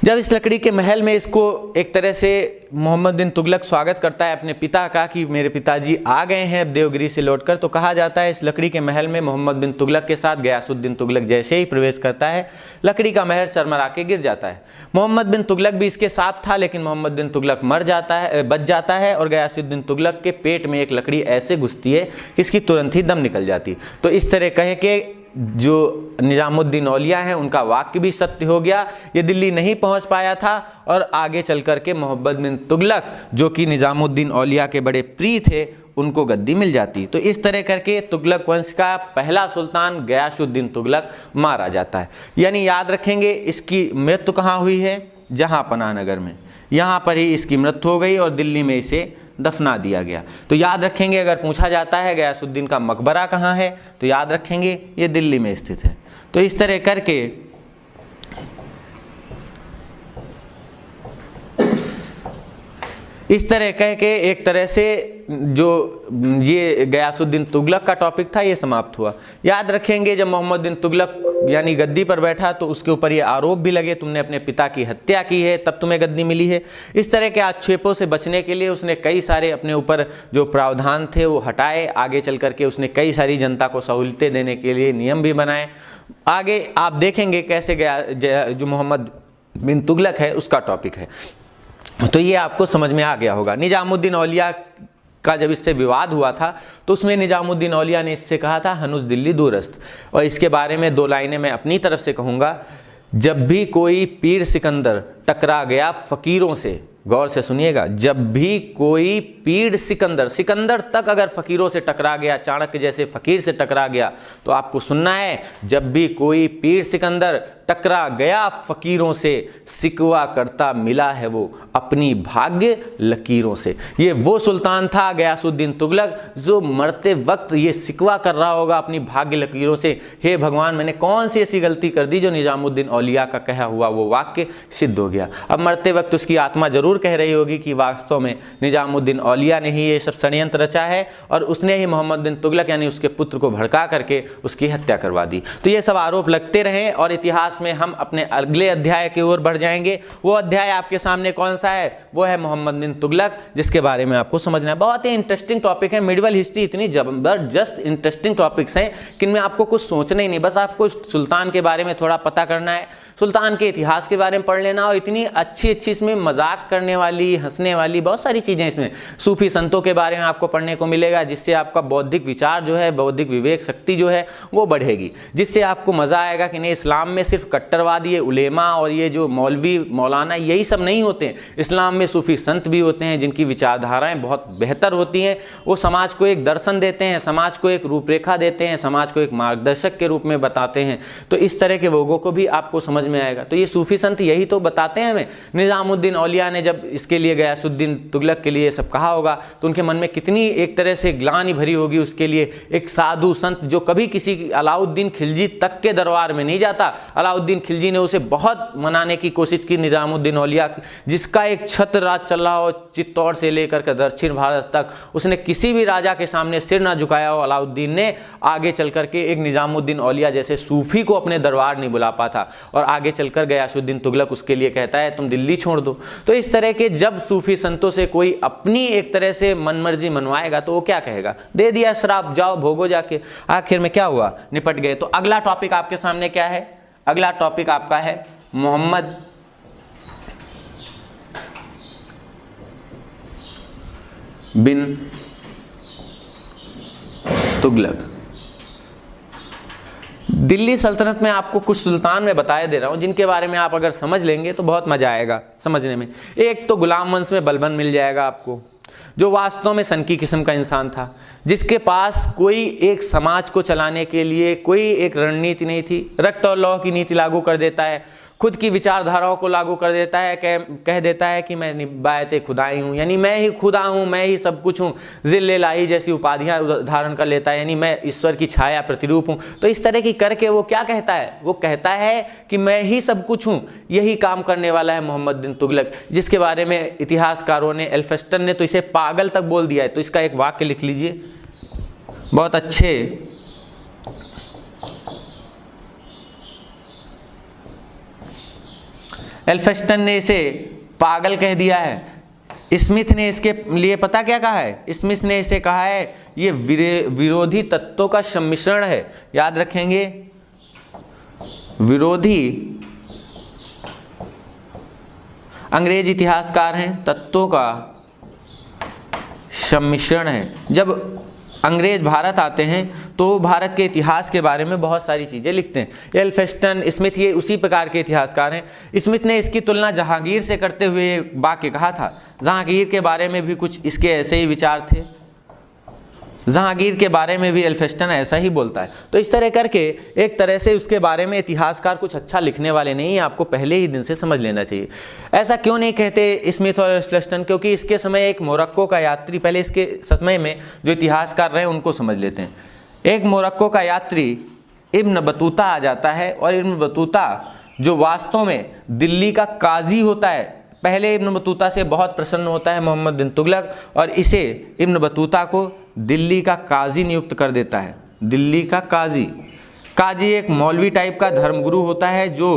जब इस लकड़ी के महल में इसको एक तरह से मोहम्मद बिन तुगलक स्वागत करता है अपने पिता का कि मेरे पिताजी आ गए हैं देवगिरी से लौटकर, तो कहा जाता है इस लकड़ी के महल में मोहम्मद बिन तुगलक के साथ गयासुद्दीन तुगलक जैसे ही प्रवेश करता है, लकड़ी का महल चरमरा के गिर जाता है। मोहम्मद बिन तुगलक भी इसके साथ था, लेकिन मोहम्मद बिन तुगलक बच जाता है और गयासुद्दीन तुगलक के पेट में एक लकड़ी ऐसे घुसती है कि इसकी तुरंत ही दम निकल जाती। तो इस तरह कहे कि जो निज़ामुद्दीन औलिया हैं उनका वाक्य भी सत्य हो गया, ये दिल्ली नहीं पहुंच पाया था और आगे चल कर के मोहम्मद बिन तुगलक जो कि निज़ामुद्दीन औलिया के बड़े प्रिय थे उनको गद्दी मिल जाती। तो इस तरह करके तुगलक वंश का पहला सुल्तान गयासुद्दीन तुगलक मारा जाता है। यानी याद रखेंगे इसकी मृत्यु कहाँ हुई है, जहांपना नगर में, यहाँ पर ही इसकी मृत्यु हो गई और दिल्ली में इसे दफना दिया गया। तो याद रखेंगे अगर पूछा जाता है गयासुद्दीन का मकबरा कहाँ है, तो याद रखेंगे ये दिल्ली में स्थित है। तो इस तरह करके कह के एक तरह से जो ये गयासुद्दीन तुगलक का टॉपिक था ये समाप्त हुआ। याद रखेंगे जब मोहम्मद बिन तुगलक यानी गद्दी पर बैठा तो उसके ऊपर ये आरोप भी लगे तुमने अपने पिता की हत्या की है तब तुम्हें गद्दी मिली है। इस तरह के आक्षेपों से बचने के लिए उसने कई सारे अपने ऊपर जो प्रावधान थे वो हटाए। आगे चल करके उसने कई सारी जनता को सहूलतें देने के लिए नियम भी बनाए। आगे आप देखेंगे कैसे जो मोहम्मद बिन तुगलक है उसका टॉपिक है, तो ये आपको समझ में आ गया होगा। निज़ामुद्दीन औलिया का जब इससे विवाद हुआ था तो उसमें निज़ामुद्दीन औलिया ने इससे कहा था हनुज दिल्ली दूरस्त, और इसके बारे में 2 लाइनें मैं अपनी तरफ से कहूँगा। जब भी कोई पीर सिकंदर टकरा गया फ़कीरों से गौर से सुनिएगा, जब भी कोई पीड़ सिकंदर तक अगर फकीरों से टकरा गया, चाणक्य जैसे फकीर से टकरा गया, तो आपको सुनना है, जब भी कोई पीड़ सिकंदर टकरा गया फकीरों से, सिकवा करता मिला है वो अपनी भाग्य लकीरों से। ये वो सुल्तान था गयासुद्दीन तुगलक जो मरते वक्त ये सिकवा कर रहा होगा अपनी भाग्य लकीरों से, हे भगवान मैंने कौन सी ऐसी गलती कर दी जो निजामुद्दीन औलिया का कहा हुआ वो वाक्य सिद्ध हो गया। अब मरते वक्त उसकी आत्मा जरूर कह रही होगी कि वास्तव में निजामुद्दीन औलिया ने ही ये सब षड्यंत्र रचा है और उसने ही मोहम्मद बिन तुगलक यानी उसके पुत्र को भड़का करके उसकी हत्या करवा दी। तो ये सब आरोप लगते रहे और इतिहास में हम अपने अगले अध्याय की ओर बढ़ जाएंगे। वो अध्याय आपके सामने कौन सा है? वो है मोहम्मद बिन तुगलक, जिसके बारे में आपको समझना है। बहुत ही इंटरेस्टिंग टॉपिक है। मिडिवल हिस्ट्री इतनी जबरदस्त इंटरेस्टिंग टॉपिक्स हैं कि इनमें आपको कुछ सोचना ही नहीं, बस आपको सुल्तान के बारे में थोड़ा पता करना है, सुल्तान के इतिहास के बारे में पढ़ लेना। और इतनी अच्छी अच्छी इसमें मजाक करने वाली, हंसने वाली बहुत सारी चीज़ें इसमें सूफी संतों के बारे में आपको पढ़ने को मिलेगा, जिससे आपका बौद्धिक विचार जो है, बौद्धिक विवेक शक्ति जो है वो बढ़ेगी, जिससे आपको मज़ा आएगा कि नहीं इस्लाम में सिर्फ कट्टरवादी उलेमा और ये जो मौलवी मौलाना यही सब नहीं होते हैं। इस्लाम में सूफी संत भी होते हैं जिनकी विचारधाराएं बहुत बेहतर होती हैं। वो समाज को एक दर्शन देते हैं, समाज को एक रूपरेखा देते हैं, समाज को एक मार्गदर्शक के रूप में बताते हैं। तो इस तरह के लोगों को भी आपको समझ में आएगा। तो ये सूफी संत यही तो बताते हैं हमें। निजामुद्दीन औलिया ने जब इसके लिए गयासुद्दीन तुगलक के लिए सब कहा होगा तो उनके मन में कितनी एक तरह से ग्लानि भरी होगी उसके लिए। एक साधु संत जो कभी किसी अलाउद्दीन खिलजी तक के दरबार में नहीं जाता, अलाउद्दीन खिलजी ने उसे बहुत मनाने की कोशिश की निजामुद्दीन औलिया, जिसका एक छत्र राज चल रहा हो चित्तौड़ से लेकर के दक्षिण भारत तक, उसने किसी भी राजा के सामने सिर ना झुकाया हो। अलाउद्दीन ने आगे चल करके एक निजामुद्दीन औलिया जैसे सूफी को अपने दरबार नहीं बुला पाता और आगे चलकर गयासुद्दीन तुगलक उसके लिए कहता है तुम दिल्ली छोड़ दो। तो इस तरह के जब सूफी संतों से कोई अपनी एक तरह से मनमर्जी मनवाएगा तो वो क्या कहेगा? दे दिया श्राप, जाओ भोगो जाके। आखिर में क्या हुआ? निपट गए। तो अगला टॉपिक आपके सामने क्या है? अगला टॉपिक आपका है मोहम्मद बिन तुगलक। दिल्ली सल्तनत में आपको कुछ सुल्तान मैं बताया दे रहा हूं जिनके बारे में आप अगर समझ लेंगे तो बहुत मजा आएगा समझने में। एक तो गुलाम वंश में बलबन मिल जाएगा आपको, जो वास्तव में सनकी किस्म का इंसान था, जिसके पास कोई एक समाज को चलाने के लिए कोई एक रणनीति नहीं थी। रक्त और लौह की नीति लागू कर देता है, खुद की विचारधाराओं को लागू कर देता है, कह देता है कि मैं निबायत खुदाई हूँ, यानी मैं ही खुदा हूँ, मैं ही सब कुछ हूँ। जिल लाही जैसी उपाधियाँ धारण कर लेता है, यानी मैं ईश्वर की छाया प्रतिरूप हूँ। तो इस तरह की करके वो क्या कहता है? वो कहता है कि मैं ही सब कुछ हूँ। यही काम करने वाला है मोहम्मद बिन तुगलक, जिसके बारे में इतिहासकारों ने, एल्फिंस्टन ने तो इसे पागल तक बोल दिया है। तो इसका एक वाक्य लिख लीजिए, बहुत अच्छे एल्फिंस्टन ने इसे पागल कह दिया है। स्मिथ ने इसके लिए पता क्या कहा है? स्मिथ ने इसे कहा है ये विरोधी तत्वों का सम्मिश्रण है। याद रखेंगे, विरोधी अंग्रेज इतिहासकार हैं, तत्वों का सम्मिश्रण है। जब अंग्रेज भारत आते हैं तो भारत के इतिहास के बारे में बहुत सारी चीज़ें लिखते हैं। एल्फिंस्टन, स्मिथ ये उसी प्रकार के इतिहासकार हैं। स्मिथ ने इसकी तुलना जहांगीर से करते हुए वाक्य कहा था। जहांगीर के बारे में भी कुछ इसके ऐसे ही विचार थे। जहांगीर के बारे में भी एल्फिंस्टन ऐसा ही बोलता है। तो इस तरह करके एक तरह से उसके बारे में इतिहासकार कुछ अच्छा लिखने वाले नहीं है, आपको पहले ही दिन से समझ लेना चाहिए। ऐसा क्यों नहीं कहते स्मिथ और एल्फिंस्टन? क्योंकि इसके समय एक मोरक्को का यात्री, पहले इसके समय में जो इतिहासकार रहे उनको समझ लेते हैं। एक मोरक्को का यात्री इब्न बतूता आ जाता है और इब्न बतूता जो वास्तव में दिल्ली का काजी होता है, पहले इब्न बतूता से बहुत प्रसन्न होता है मोहम्मद बिन तुगलक और इसे इब्न बतूता को दिल्ली का काजी नियुक्त कर देता है। दिल्ली का काजी, काजी एक मौलवी टाइप का धर्मगुरु होता है जो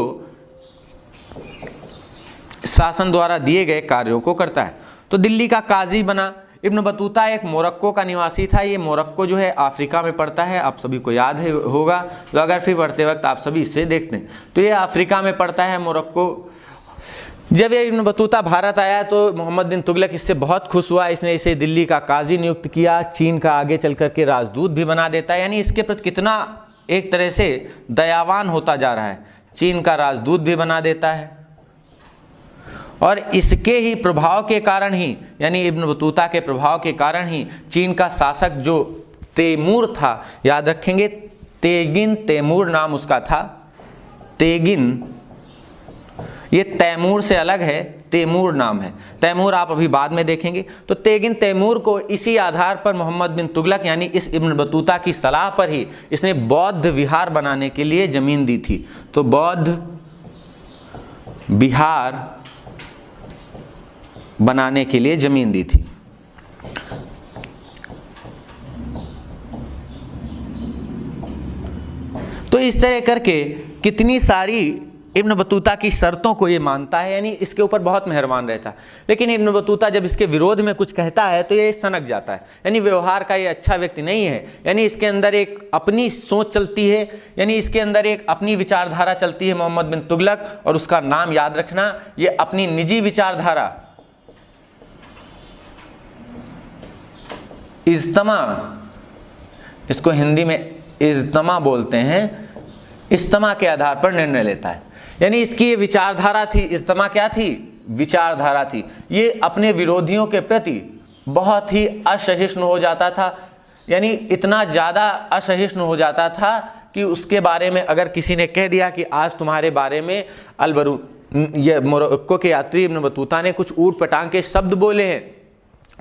शासन द्वारा दिए गए कार्यों को करता है। तो दिल्ली का काजी बना। इब्न बतूता एक मोरक्को का निवासी था। ये मोरक्को जो है अफ्रीका में पड़ता है, आप सभी को याद है होगा, ज्योग्राफी पढ़ते वक्त आप सभी इससे देखते हैं। तो ये अफ्रीका में पड़ता है मोरक्को। जब ये इब्न बतूता भारत आया तो मोहम्मद बिन तुगलक इससे बहुत खुश हुआ। इसने इसे दिल्ली का काजी नियुक्त किया, चीन का आगे चल करके राजदूत भी बना देता है। यानी इसके प्रति कितना एक तरह से दयावान होता जा रहा है। चीन का राजदूत भी बना देता है और इसके ही प्रभाव के कारण ही, यानी इब्न बतूता के प्रभाव के कारण ही चीन का शासक जो तैमूर था, याद रखेंगे तेगिन तैमूर नाम उसका था, तेगिन, ये तैमूर से अलग है, तैमूर नाम है, तैमूर आप अभी बाद में देखेंगे। तो तेगिन तैमूर को इसी आधार पर मोहम्मद बिन तुगलक यानी इस इब्न बतूता की सलाह पर ही इसने बौद्ध विहार बनाने के लिए जमीन दी थी। तो बौद्ध विहार बनाने के लिए जमीन दी थी। तो इस तरह करके कितनी सारी इब्न बतूता की शर्तों को ये मानता है, यानी इसके ऊपर बहुत मेहरबान रहता है। लेकिन इब्न बतूता जब इसके विरोध में कुछ कहता है तो ये सनक जाता है, यानी व्यवहार का ये अच्छा व्यक्ति नहीं है, यानी इसके अंदर एक अपनी सोच चलती है, यानी इसके अंदर एक अपनी विचारधारा चलती है मोहम्मद बिन तुगलक, और उसका नाम याद रखना, ये अपनी निजी विचारधारा इज्तमा, इसको हिंदी में इज्तमा बोलते हैं, इज्तमा के आधार पर निर्णय लेता है। यानी इसकी ये विचारधारा थी, इज्तमा क्या थी, विचारधारा थी। ये अपने विरोधियों के प्रति बहुत ही असहिष्णु हो जाता था, यानी इतना ज़्यादा असहिष्णु हो जाता था कि उसके बारे में अगर किसी ने कह दिया कि आज तुम्हारे बारे में अलबरू, ये मोरक्को के यात्री इब्न बतूता ने कुछ ऊट पटांग के शब्द बोले हैं,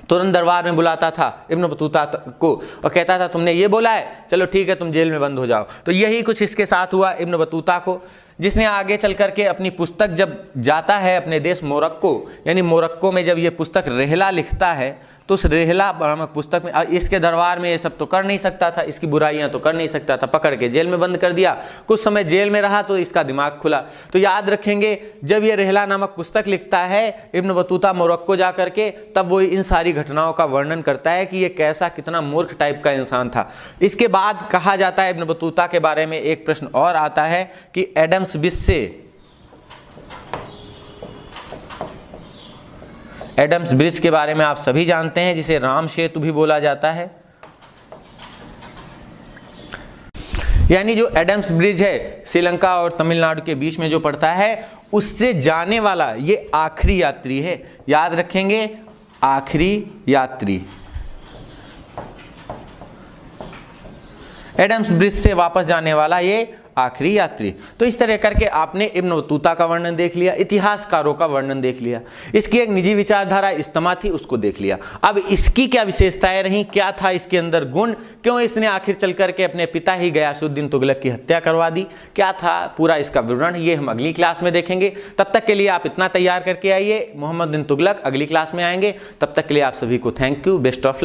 तुरंत दरबार में बुलाता था इब्न बतूता को और कहता था तुमने ये बोला है, चलो ठीक है तुम जेल में बंद हो जाओ। तो यही कुछ इसके साथ हुआ इब्न बतूता को, जिसने आगे चल करके अपनी पुस्तक जब जाता है अपने देश मोरक्को, यानी मोरक्को में जब ये पुस्तक रेहला लिखता है तो उस रेहला नामक पुस्तक में इसके दरबार में ये सब तो कर नहीं सकता था, इसकी बुराइयां तो कर नहीं सकता था, पकड़ के जेल में बंद कर दिया। कुछ समय जेल में रहा तो इसका दिमाग खुला। तो याद रखेंगे जब ये रेहला नामक पुस्तक लिखता है इब्न बतूता मोरक्को जा करके, तब वो इन सारी घटनाओं का वर्णन करता है कि ये कैसा कितना मूर्ख टाइप का इंसान था। इसके बाद कहा जाता है इब्न बतूता के बारे में एक प्रश्न और आता है कि एडम्स ब्रिज के बारे में आप सभी जानते हैं, जिसे राम सेतु भी बोला जाता है। यानी जो एडम्स ब्रिज है श्रीलंका और तमिलनाडु के बीच में जो पड़ता है, उससे जाने वाला ये आखिरी यात्री है। याद रखेंगे आखिरी यात्री, एडम्स ब्रिज से वापस जाने वाला ये आखिरी यात्री। तो इस तरह करके आपने इब्न बतूता का वर्णन देख लिया, इतिहासकारों का वर्णन देख लिया, इसकी एक निजी विचारधारा इज्तमा थी उसको देख लिया। अब इसकी क्या विशेषताएं रहीं, क्या था इसके अंदर गुण, क्यों इसने आखिर चल करके अपने पिता ही गयासुद्दीन तुगलक की हत्या करवा दी, क्या था पूरा इसका विवरण, ये हम अगली क्लास में देखेंगे। तब तक के लिए आप इतना तैयार करके आइए, मोहम्मद बिन तुगलक अगली क्लास में आएंगे। तब तक के लिए आप सभी को thank you, best of luck.